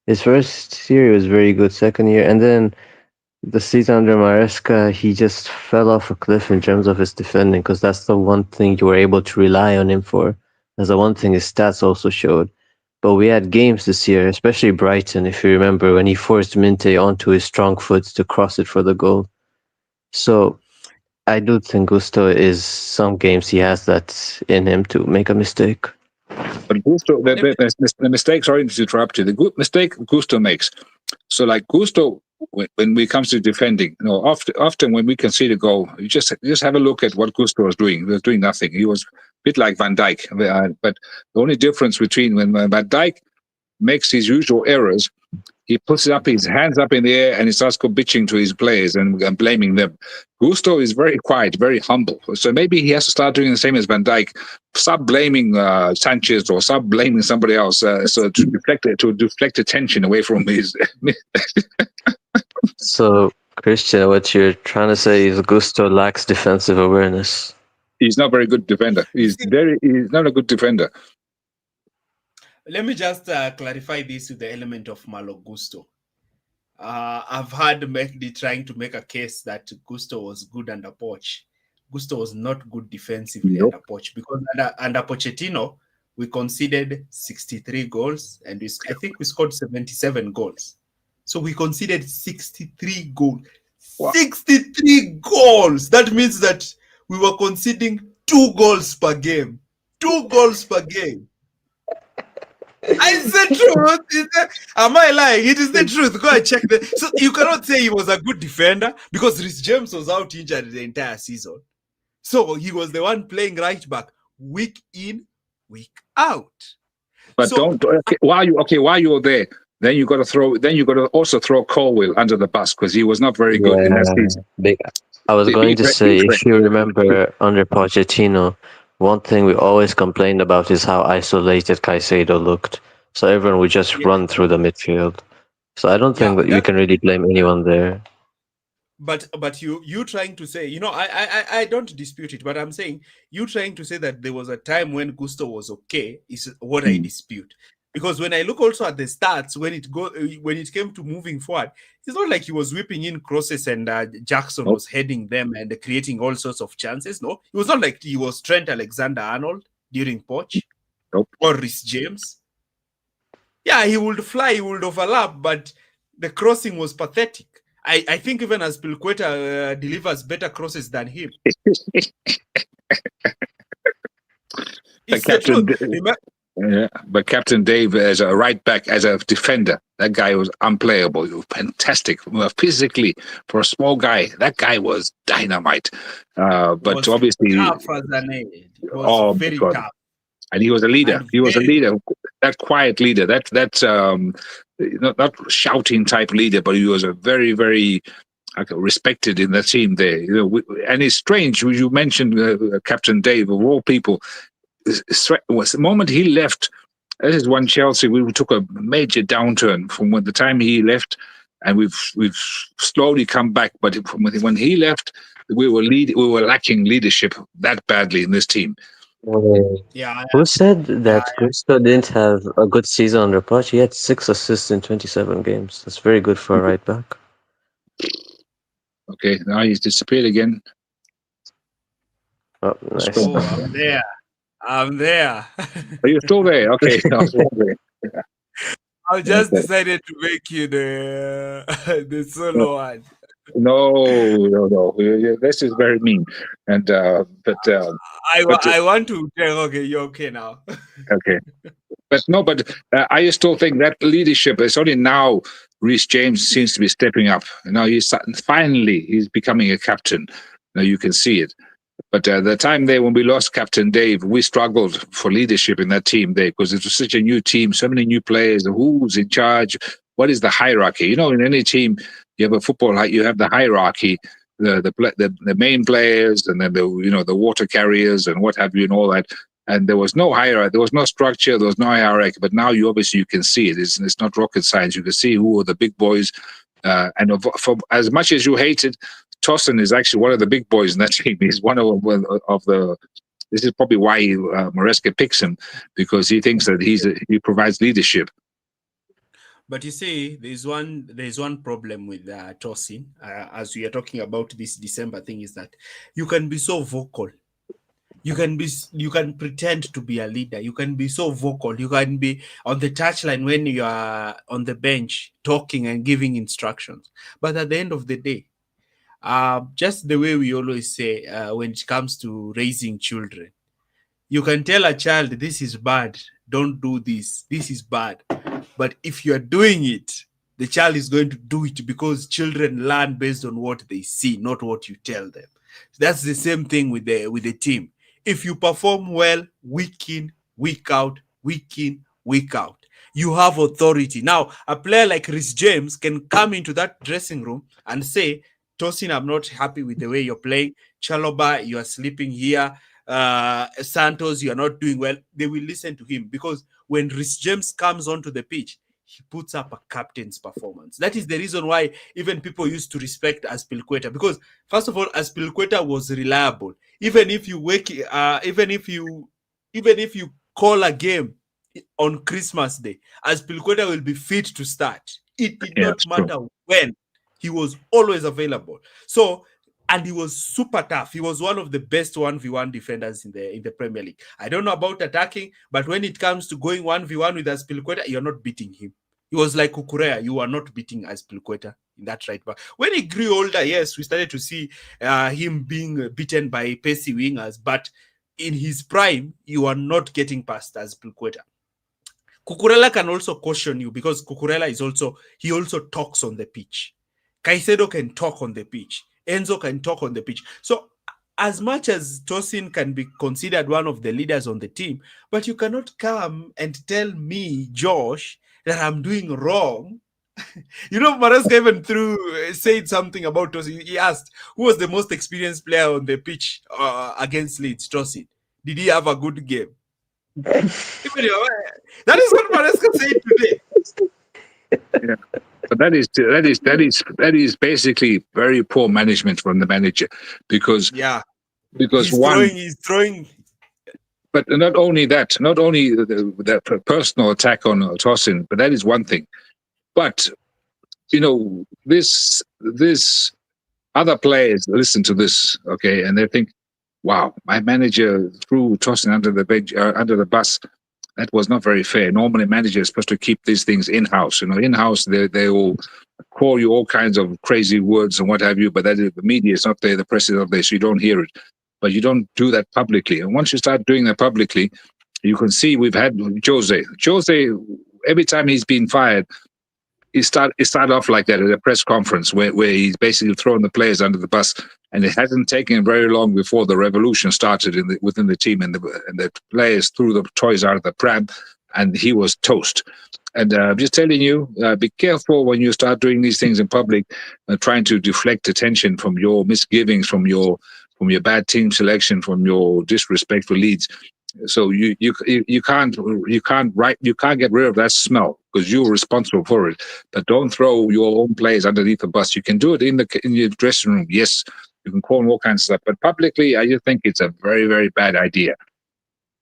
his first year he was very good. Second year, and then the season under Maresca, he just fell off a cliff in terms of his defending because that's the one thing you were able to rely on him for. That's the one thing his stats also showed. But we had games this year, especially Brighton, if you remember, when he forced Minte onto his strong foot to cross it for the goal. So I do think Gusto is some games he has that in him to make a mistake. But Gusto, let me the mistakes, sorry to interrupt you, the good mistake Gusto makes. So, like Gusto, when it comes to defending, often when we concede a goal, you just have a look at what Gusto was doing. He was doing nothing. He was a bit like Van Dijk. But the only difference between when Van Dijk makes his usual errors, he puts his hands up in the air and he starts bitching to his players and blaming them. Gusto is very quiet, very humble. So maybe he has to start doing the same as Van Dijk. Stop blaming Sanchez or stop blaming somebody else. So to deflect attention away from his. So, Christian, what you're trying to say is Gusto lacks defensive awareness. He's not very good defender. you He's see, not a good defender. let me just clarify this with the element of Malo Gusto. I've heard Mendy trying to make a case that Gusto was good under Poch. Gusto was not good defensively Nope. under Poch because under Pochettino, we conceded 63 goals and I think we scored 77 goals. So we conceded 63 goals. Wow. 63 goals! That means that we were conceding 2 goals per game. 2 goals per game. Is the truth? Am I lying? It is the truth. Go and check the. So you cannot say he was a good defender because Rhys James was out injured the entire season. So he was the one playing right back week in, week out. But So don't while you were there, then you got to also throw Colwill under the bus because he was not very good in that season. I was going to say, He- if you remember under Pochettino, one thing we always complained about is how isolated Caicedo looked. So everyone would just yeah, run through the midfield. So I don't think that we that. can really blame anyone there. But you trying to say, I don't dispute it, but I'm saying you trying to say that there was a time when Gusto was okay is what I dispute. Because when I look also at the stats when it came to moving forward, it's not like he was whipping in crosses and Jackson Nope. was heading them and creating all sorts of chances. No, it was not like he was Trent Alexander-Arnold during Poch Nope. or Rhys James. Yeah, he would fly, he would overlap, but the crossing was pathetic. I think even as Pilqueta delivers better crosses than him. The It's the captain. truth. Yeah, but Captain Dave as a right back, as a defender, that guy was unplayable. He was fantastic. Well, physically, for a small guy, that guy was dynamite. But Was obviously, tough as an aid. It was oh my very God. tough And he was a leader. and He was a very. leader, that quiet leader, that not shouting type leader, but he was a very, very respected in the team there. And it's strange, you mentioned Captain Dave, of all people, was the moment he left. This is when Chelsea, we took a major downturn from when the time he left, and we've slowly come back. But from when he left, we were lacking leadership that badly in this team. Wait, Yeah, who said yeah, that Gusto didn't have a good season under Poch? He had 6 assists in 27 games. That's very good for a right back. Okay, now he's disappeared again. Oh, What's nice. going Oh, on? I'm there. I'm there. Are you still there? Okay, I was wondering. I just Okay. decided to make you the the solo one. No. This is very mean. And but I want to tell. Okay, you're okay now. okay, but no, but I still think that leadership is only now. Reece James seems to be stepping up. Now he's becoming a captain. Now you can see it. But the time there when we lost Captain Dave, we struggled for leadership in that team there because it was such a new team, so many new players. Who's in charge? What is the hierarchy? In any team, you have a football, you have the hierarchy, the main players, and then the water carriers and what have you, and all that. And there was no hierarchy, there was no structure, there was no hierarchy. But now you can see it. It's not rocket science. You can see who are the big boys. For as much as you hate it, Tossin is actually one of the big boys in that team. He's one of the. This is probably why Maresca picks him, because he thinks that he provides leadership. But you see, there's one problem with tossing. As we are talking about this December thing, is that you can be so vocal. You can pretend to be a leader. You can be so vocal. You can be on the touchline when you are on the bench talking and giving instructions. But at the end of the day, just the way we always say when it comes to raising children, you can tell a child this is bad, don't do this, this is bad. But if you are doing it, the child is going to do it because children learn based on what they see, not what you tell them. That's the same thing with the team. If you perform well week in, week out, week in, week out, you have authority. Now, a player like Rhys James can come into that dressing room and say, Tosin, I'm not happy with the way you're playing. Chaloba, you are sleeping here. Santos, you are not doing well. They will listen to him because when Rhys James comes onto the pitch, he puts up a captain's performance. That is the reason why even people used to respect Aspilicueta, because first of all, Aspilicueta was reliable. Even if you even if you call a game on Christmas Day, Aspilicueta will be fit to start. It did Yeah, not that's true. matter when, he was always available. So, and he was super tough. He was one of the best 1v1 defenders in the Premier League. I don't know about attacking, but when it comes to going 1v1 with Aspilicueta, you're not beating him. He was like Kukurea. You are not beating Aspilicueta in that right back. When he grew older, yes, we started to see him being beaten by pacey wingers, but in his prime, you are not getting past Aspilicueta. Cucurella can also caution you because Cucurella he also talks on the pitch. Caicedo can talk on the pitch. Enzo can talk on the pitch. So as much as Tosin can be considered one of the leaders on the team, but you cannot come and tell me, Josh, that I'm doing wrong. Maresca even said something about Tosin. He asked, who was the most experienced player on the pitch against Leeds? Tosin. Did he have a good game? That is what Maresca said today. Yeah. But that is basically very poor management from the manager, because Yeah, because one. he's throwing. But not only the personal attack on Tosin, but that is one thing. But this other players listen to this, okay, and they think, "Wow, my manager threw Tosin under the bench, under the bus. That was not very fair. Normally, managers are supposed to keep these things in house. In house they will call you all kinds of crazy words and what have you. But that is, the media is not there, the press is not there, so you don't hear it. But you don't do that publicly. And once you start doing that publicly, You can see we've had Jose. Jose, every time he's been fired, it started off like that at a press conference where he's basically throwing the players under the bus, and it hasn't taken very long before the revolution started within the team, and the players threw the toys out of the pram, and he was toast. And I'm just telling you, be careful when you start doing these things in public, trying to deflect attention from your misgivings, from your bad team selection, from your disrespectful leads. So you can't get rid of that smell because you're responsible for it. But don't throw your own players underneath the bus. You can do it in your dressing room. Yes, you can call them all kinds of stuff. But publicly, I just think it's a very, very bad idea.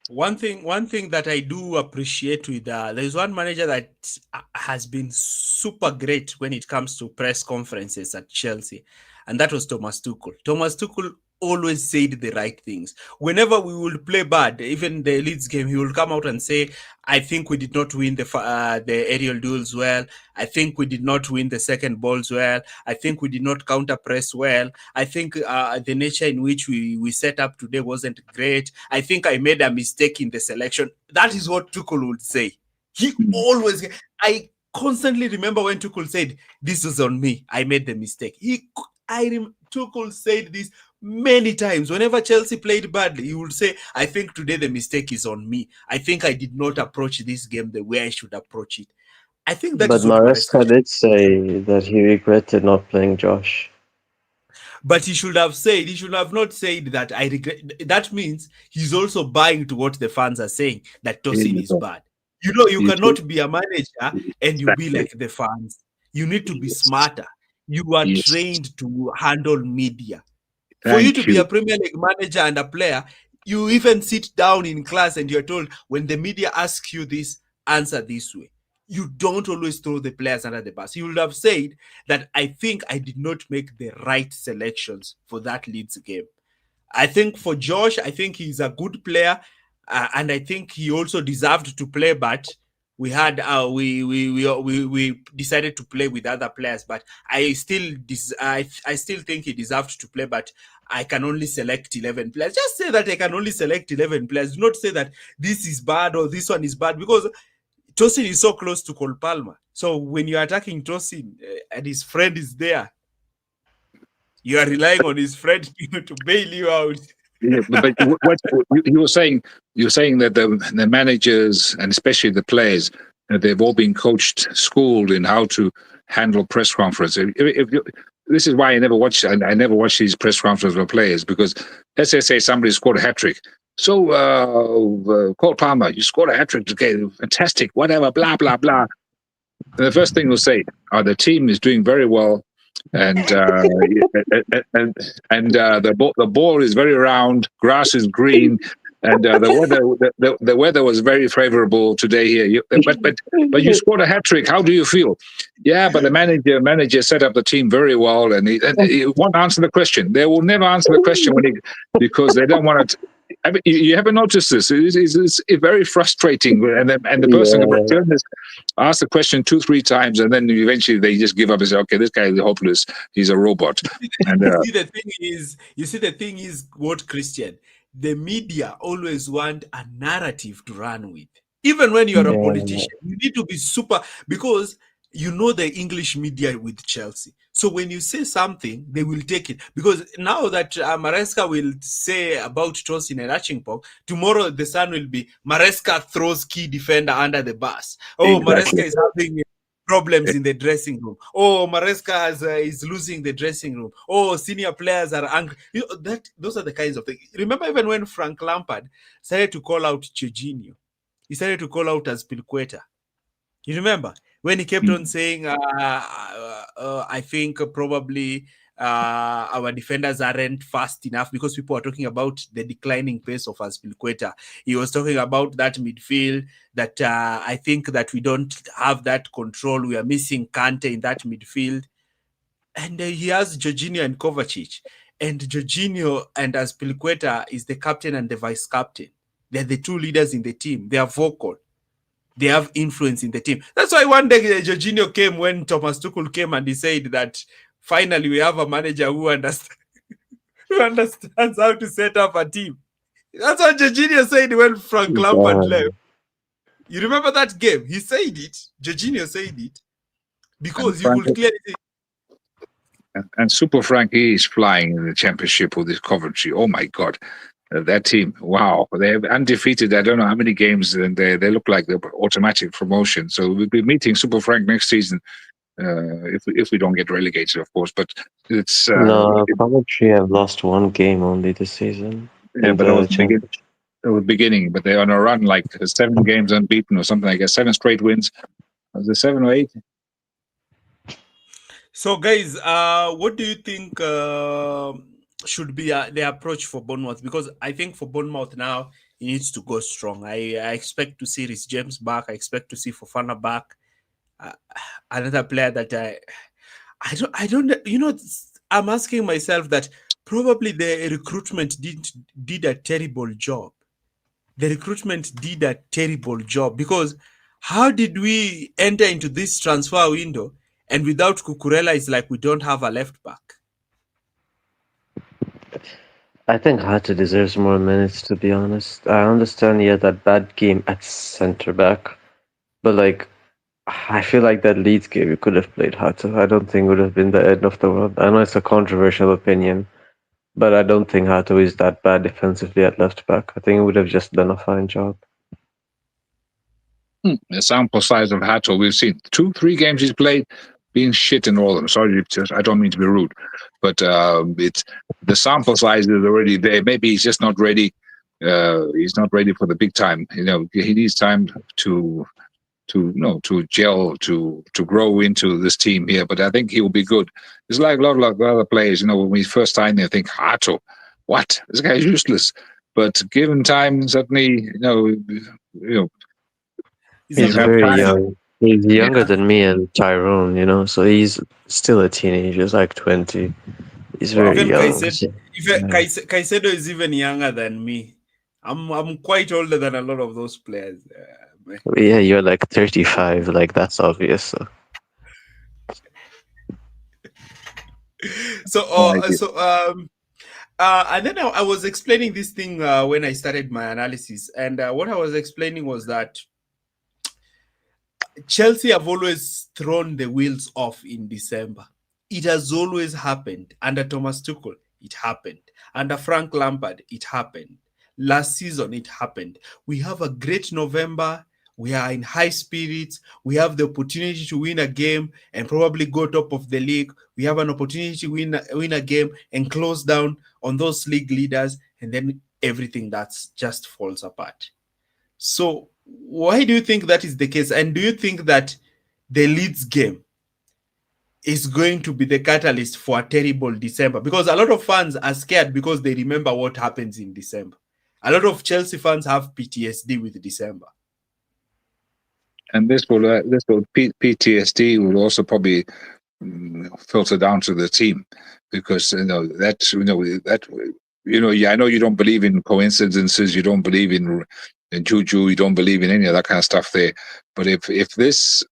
One thing that I do appreciate with there's one manager that has been super great when it comes to press conferences at Chelsea, and that was Thomas Tuchel. Thomas Tuchel always said the right things. Whenever we would play bad, even the Leeds game, he will come out and say, I think we did not win the aerial duels well. I think we did not win the second balls well. I think we did not counter press well. I think the nature in which we set up today wasn't great. I think I made a mistake in the selection. That is what Tuchel would say. He always, I constantly remember when Tuchel said, this was on me. I made the mistake. Tuchel said this many times. Whenever Chelsea played badly, he would say, I think today the mistake is on me. I think I did not approach this game the way I should approach it. I think that But is what Maresca did say that he regretted not playing Josh. But he should have not said that I regret. That means he's also buying to what the fans are saying, that Tosin is bad. You cannot be a manager and you be like the fans. You need to be smarter. You are trained to handle media. For you to be a Premier League manager and a player, you even sit down in class and you're told, when the media asks you this, answer this way. You don't always throw the players under the bus. You would have said that I think I did not make the right selections for that Leeds game. I think for Josh, I think he's a good player, and I think he also deserved to play. But we had we decided to play with other players. But I still think he deserved to play. But I can only select 11 players. Just say that I can only select 11 players. Do not say that this is bad or this one is bad, because Tosin is so close to Cole Palmer. So when you're attacking Tosin and his friend is there, you are relying on his friend to bail you out. Yeah, but what you were saying that the managers and especially the players, they've all been coached, schooled in how to handle press conferences. This is why I never watch these press conferences of players, because let's say somebody scored a hat trick. So, Cole Palmer, you scored a hat trick today, fantastic, whatever, blah blah blah. And the first thing we'll say, the team is doing very well, and the ball is very round, grass is green, and the weather was very favorable today here. But you scored a hat trick. How do you feel? Yeah, but the manager set up the team very well, and he won't answer the question. They will never answer the question because they don't want to. I mean, you haven't noticed this. It's very frustrating, and the person who returns this asks the question 2-3 times, and then eventually they just give up and say, "Okay, this guy is hopeless. He's a robot." And you see, the thing is, what, Christian? The media always want a narrative to run with. Even when you're a politician, you need to be super, because you know the English media with Chelsea. So when you say something, they will take it. Because now that Maresca will say about Tosin and Achinkpong, tomorrow the Sun will be, Maresca throws key defender under the bus. Oh, exactly. Maresca is having problems in the dressing room. Oh, Maresca is losing the dressing room. Oh, senior players are angry. Those are the kinds of things. Remember, even when Frank Lampard started to call out Jorginho, he started to call out Azpilicueta. You remember when he kept on saying, I think probably our defenders aren't fast enough, because people are talking about the declining pace of Azpilicueta. He was talking about that midfield, that I think that we don't have that control. We are missing Kante in that midfield. And he has Jorginho and Kovacic. And Jorginho and Azpilicueta is the captain and the vice captain. They're the two leaders in the team. They are vocal. They have influence in the team. That's why one day Jorginho came when Thomas Tuchel came, and he said that finally we have a manager who understands how to set up a team. That's what Jorginho said when Frank Lampard God. left. You remember that game? He said it. Jorginho said it And because you Frank could clearly see. and Super Frank, he is flying in the championship with this Coventry. Oh my God. That team, wow, they're undefeated. I don't know how many games, and they look like they're automatic promotion. So we'll be meeting Super Frank next season, if we don't get relegated, of course. But it's No, Coventry have lost one game only this season yeah, in but that was the the begin. championship. It was beginning, but they're on a run like 7 games unbeaten or something. I guess 7 straight wins. Was it 7 or 8? So, guys, what do you think should be the approach for Bournemouth? Because I think for Bournemouth now, he needs to go strong. I expect to see Rhys James back. I expect to see Fofana back. Uh, another player that I don't, I'm asking myself that probably the recruitment did a terrible job. The recruitment did a terrible job because how did we enter into this transfer window and without Cucurella, it's like we don't have a left back? I think Hatta deserves more minutes, to be honest. I understand he had that bad game at centre back, but like, I feel like that Leeds game, you could have played Hatta. I don't think it would have been the end of the world. I know it's a controversial opinion, but I don't think Hato is that bad defensively at left back. I think he would have just done a fine job. The sample size of Hato, we've seen 2-3 games he's played, being shit in all of them. Sorry, I don't mean to be rude, but it's the sample size is already there. Maybe he's just not ready. He's not ready for the big time. He needs time to gel, to grow into this team here. But I think he will be good. It's like a lot of other players. When we first signed, they think Hato, what, this guy's useless. But given time, suddenly, He's He's you have very time. young. He's younger Yeah. than me and Tyrone, so he's still a teenager. He's like 20. He's Wow. very Even young. Caicedo, Yeah. Caicedo is even younger than me. I'm quite older than a lot of those players. Yeah, you're like 35. Like, that's obvious. So. So, No idea. and then I was explaining this thing when I started my analysis, and what I was explaining was that Chelsea have always thrown the wheels off in December. It has always happened. Under Thomas Tuchel, it happened. Under Frank Lampard, it happened. Last season, it happened. We have a great November. We are in high spirits. We have the opportunity to win a game and probably go top of the league. We have an opportunity to win a game and close down on those league leaders, and then everything that's just falls apart. So why do you think that is the case? And do you think that the Leeds game is going to be the catalyst for a terrible December? Because a lot of fans are scared because they remember what happens in December. A lot of Chelsea fans have PTSD with December. And this will PTSD will also probably filter down to the team, because I know you don't believe in coincidences, you don't believe in juju, you don't believe in any of that kind of stuff there. But if this,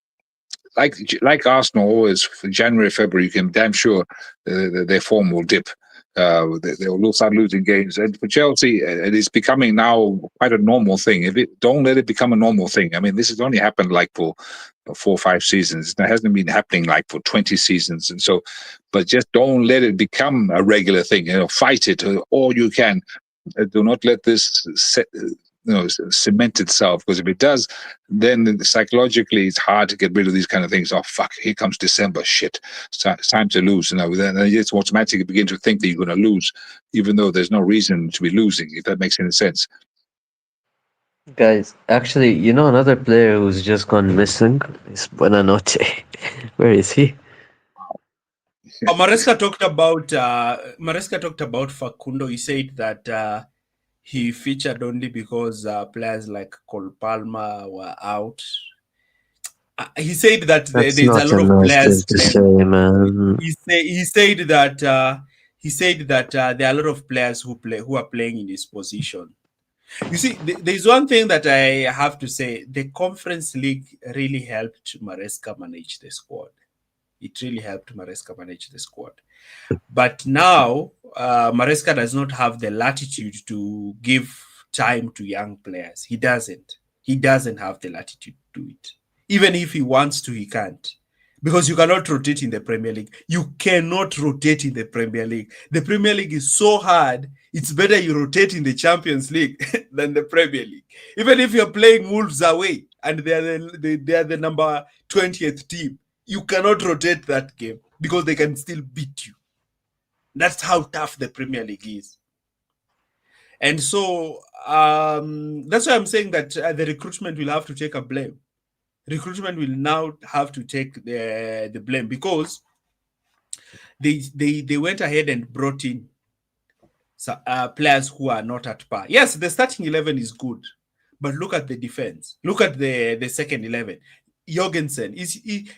like Arsenal always, for January, February, you can damn sure their form will dip. They'll start losing games, and for Chelsea, it is becoming now quite a normal thing. Don't let it become a normal thing. I mean, this has only happened like for 4 or 5 seasons. It hasn't been happening like for 20 seasons, and so, but just don't let it become a regular thing. Fight it all you can. Do not let this cement itself, because if it does, then psychologically it's hard to get rid of these kind of things. Oh fuck, here comes December, shit, it's time to lose. Then it's automatically begin to think that you're going to lose, even though there's no reason to be losing, if that makes any sense. Guys, actually, another player who's just gone missing is Buonanotte. Where is he? Maresca talked about Facundo. He said that he featured only because players like Cole Palmer were out. He said that That's there's a not a lot of nice players thing to playing. say, man. He said that there are a lot of players who are playing in this position. You see, there's one thing that I have to say: the Conference League really helped Maresca manage the squad. It really helped Maresca manage the squad. But now Maresca does not have the latitude to give time to young players. He doesn't. He doesn't have the latitude to do it. Even if he wants to, he can't. Because you cannot rotate in the Premier League. You cannot rotate in the Premier League. The Premier League is so hard. It's better you rotate in the Champions League than the Premier League. Even if you're playing Wolves away and they are the number 20th team, you cannot rotate that game because they can still beat you. That's how tough the Premier League is. And so that's why I'm saying that the recruitment will have to take a blame. Recruitment will now have to take the blame because they went ahead and brought in players who are not at par. Yes, the starting 11 is good, but look at the defense. Look at the second 11. Jorgensen is he,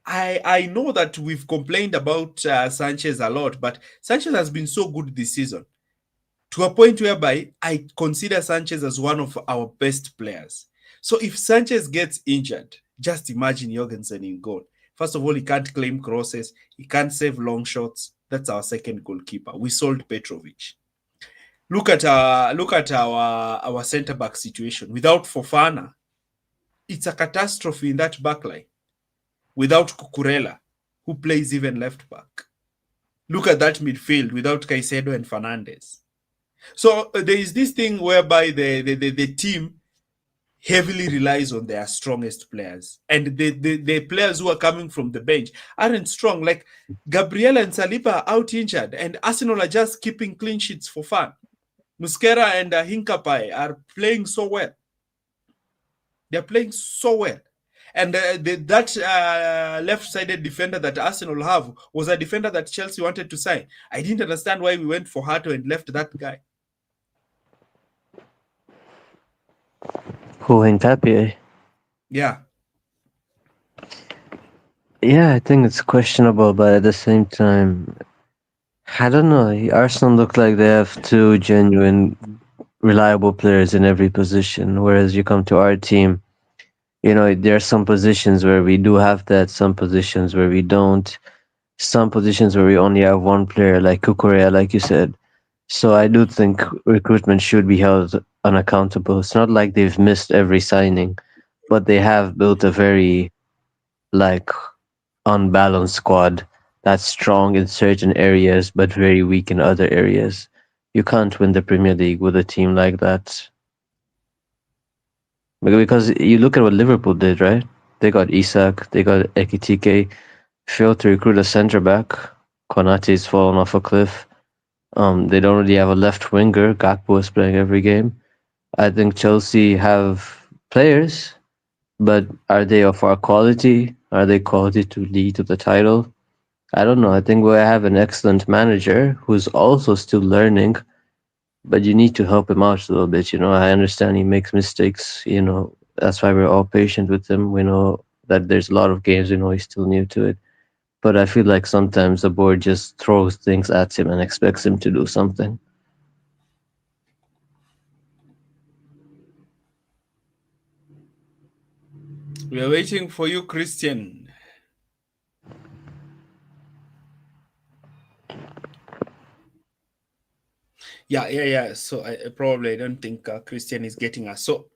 I know that we've complained about Sanchez a lot, but Sanchez has been so good this season to a point whereby I consider Sanchez as one of our best players. So if Sanchez gets injured, just imagine Jorgensen in goal. First of all, he can't claim crosses, he can't save long shots. That's our second goalkeeper. We sold Petrovic. Look at our centre back situation. Without Fofana, it's a catastrophe in that back line. Without Cucurella, who plays even left back. Look at that midfield without Caicedo and Fernandes. So there is this thing whereby the team heavily relies on their strongest players. And the players who are coming from the bench aren't strong. Like Gabriel and Saliba are out injured, and Arsenal are just keeping clean sheets for fun. Muskera and Hinkapai are playing so well. They're playing so well. And that left-sided defender that Arsenal have was a defender that Chelsea wanted to sign. I didn't understand why we went for Hato and left that guy. Who in Papier? Yeah. Yeah, I think it's questionable, but at the same time, I don't know. Arsenal look like they have two genuine, reliable players in every position, whereas you come to our team, there are some positions where we do have that, some positions where we don't, some positions where we only have one player, like Kukurea, like you said. So I do think recruitment should be held unaccountable. It's not like they've missed every signing, but they have built a very like unbalanced squad that's strong in certain areas but very weak in other areas. You can't win the Premier League with a team like that. Because you look at what Liverpool did, right? They got Isak, they got Ekitike, failed to recruit a centre back. Konate's fallen off a cliff. They don't really have a left winger. Gakpo is playing every game. I think Chelsea have players, but are they of our quality? Are they quality to lead to the title? I don't know. I think we have an excellent manager who's also still learning, but you need to help him out a little bit. I understand he makes mistakes. That's why we're all patient with him. We know that there's a lot of games. We know he's still new to it. But I feel like sometimes the board just throws things at him and expects him to do something. We are waiting for you, Christian. Yeah. So I probably don't think Christian is getting us. So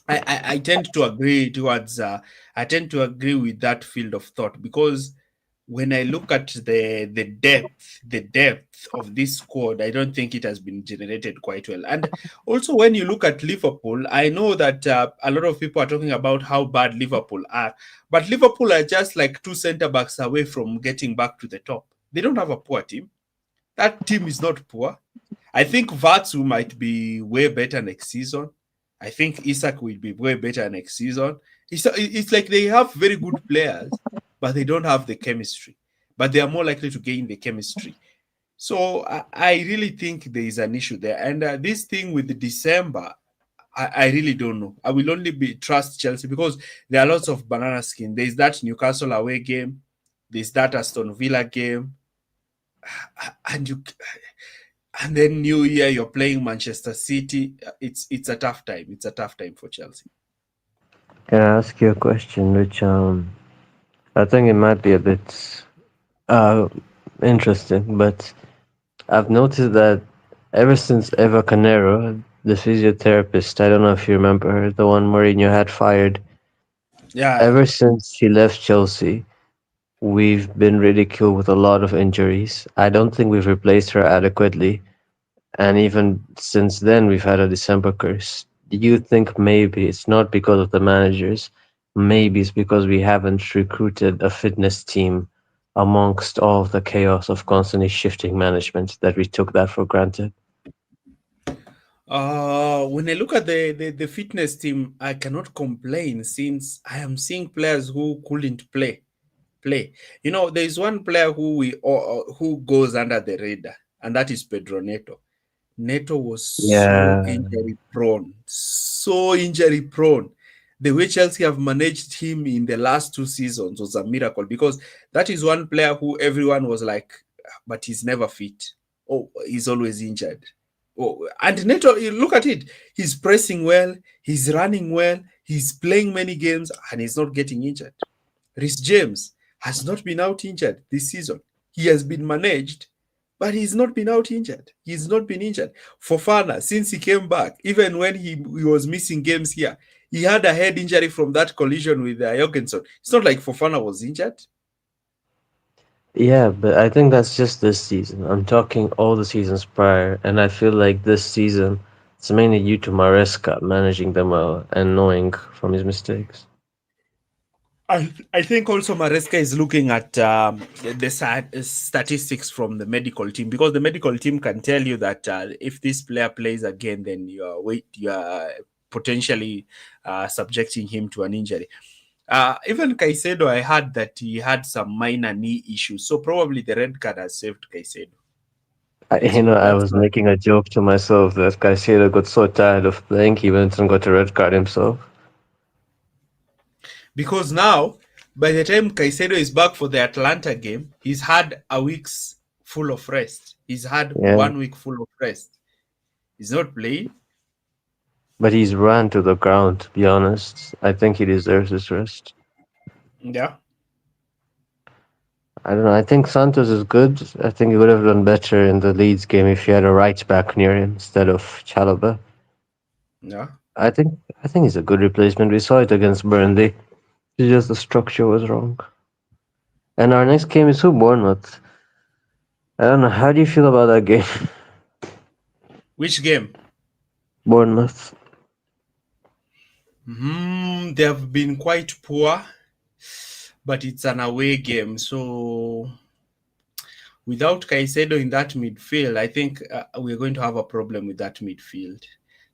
I tend to agree towards. I tend to agree with that field of thought because when I look at the depth of this squad, I don't think it has been generated quite well. And also, when you look at Liverpool, I know that a lot of people are talking about how bad Liverpool are, but Liverpool are just like two centre backs away from getting back to the top. They don't have a poor team. That team is not poor. I think Vatsu might be way better next season. I think Isak will be way better next season. It's like they have very good players, but they don't have the chemistry. But they are more likely to gain the chemistry. So I really think there is an issue there. And this thing with the December, I really don't know. I will only trust Chelsea because there are lots of banana skin. There's that Newcastle away game. There's that Aston Villa game. And you and then New Year you're playing Manchester City. It's a tough time. It's a tough time for Chelsea. Can I ask you a question, which I think it might be a bit uh interesting, but I've noticed that Ever since Eva Canero, the physiotherapist, I don't know if you remember her, the one Mourinho had fired. Yeah. Ever since she left Chelsea, we've been ridiculed with a lot of injuries. I don't think we've replaced her adequately, and even since then, we've had a December curse. Do you think maybe it's not because of the managers? Maybe it's because we haven't recruited a fitness team amongst all the chaos of constantly shifting management that we took that for granted. When I look at the fitness team, I cannot complain since I am seeing players who couldn't play. You know, there is one player who goes under the radar, and that is Pedro Neto. Neto was so Yeah, injury prone, so injury prone. The way Chelsea have managed him in the last two seasons was a miracle because that is one player who everyone was like, but he's never fit. Oh, he's always injured. Oh, and Neto, you look at it. He's pressing well, he's running well, he's playing many games, and he's not getting injured. Rhys James has not been out injured this season. He has been managed, but he's not been out injured. He's not been injured. Fofana, since he came back, even when he was missing games here, he had a head injury from that collision with Jorgensen. It's not like Fofana was injured. yeah, but I think that's just this season. I'm talking all the seasons prior, and I feel like this season it's mainly due to Maresca managing them well and knowing from his mistakes. I think also Maresca is looking at the statistics from the medical team because the medical team can tell you that if this player plays again, then you are potentially subjecting him to an injury. Even Caicedo, I heard that he had some minor knee issues, so probably the red card has saved Caicedo. I That's was my making a joke to myself that Caicedo got so tired of playing, he went and got a red card himself. because now by the time Caicedo is back for the Atlanta game, he's had a week's full of rest. He's had Yeah, 1 week full of rest. He's not playing. but he's ran to the ground, to be honest. I think he deserves his rest. Yeah. I don't know. I think Santos is good. I think he would have done better in the Leeds game if he had a right back near him instead of Chalobah. Yeah. I think he's a good replacement. We saw it against Burnley. It's just the structure was wrong. And our next game is who? Bournemouth. I don't know. How do you feel about that game? Which game? Bournemouth. They have been quite poor, but it's an away game. So without Caicedo in that midfield, I think we're going to have a problem with that midfield.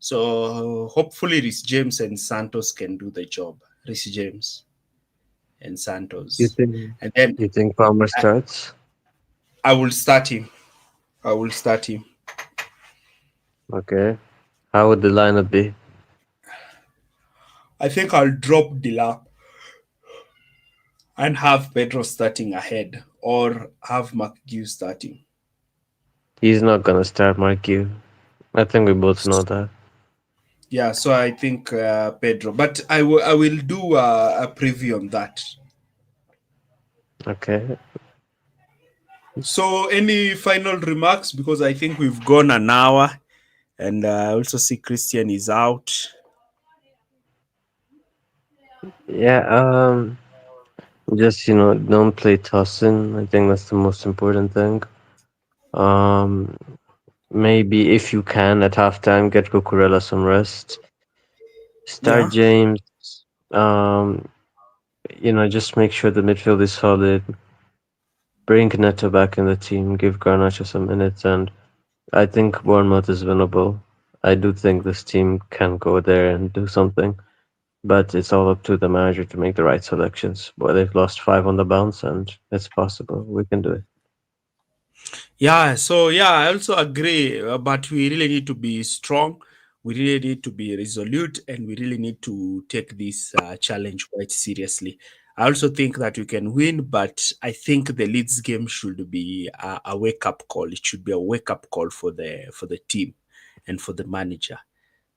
So hopefully, Rhys James and Santos can do the job. Rhys James and You Santos, think? and then You think Palmer I, starts? I will start him. I will start him. Okay. How would the lineup be? I think I'll drop Dilap and have Pedro starting ahead, or have McGew starting. He's not gonna start Mark you. I think we both know that. Yeah, so I think Pedro, but I will do a preview on that. Okay. So, any final remarks? Because I think we've gone an hour, and I also see Christian is out. Yeah. Just don't play tossing. I think that's the most important thing. Um, Maybe if you can at halftime, get Cucurella some rest. Start Yeah, James. Um, just make sure the midfield is solid. Bring Neto back in the team. Give Garnacho some minutes, and I think Bournemouth is winnable. I do think this team can go there and do something, but it's all up to the manager to make the right selections. Boy, they've lost five on the bounce, and it's possible we can do it. yeah. So yeah, I also agree. But we really need to be strong. We really need to be resolute, and we really need to take this challenge quite seriously. I also think that we can win, but I think the Leeds game should be a wake up call. It should be a wake up call for the team and for the manager,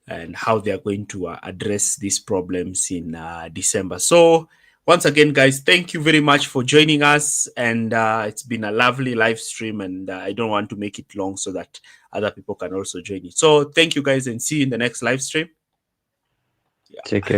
and how they are going to address these problems in December. So once again, guys, thank you very much for joining us. And it's been a lovely live stream. And I don't want to make it long so that other people can also join it. So thank you, guys, and see you in the next live stream. Take care.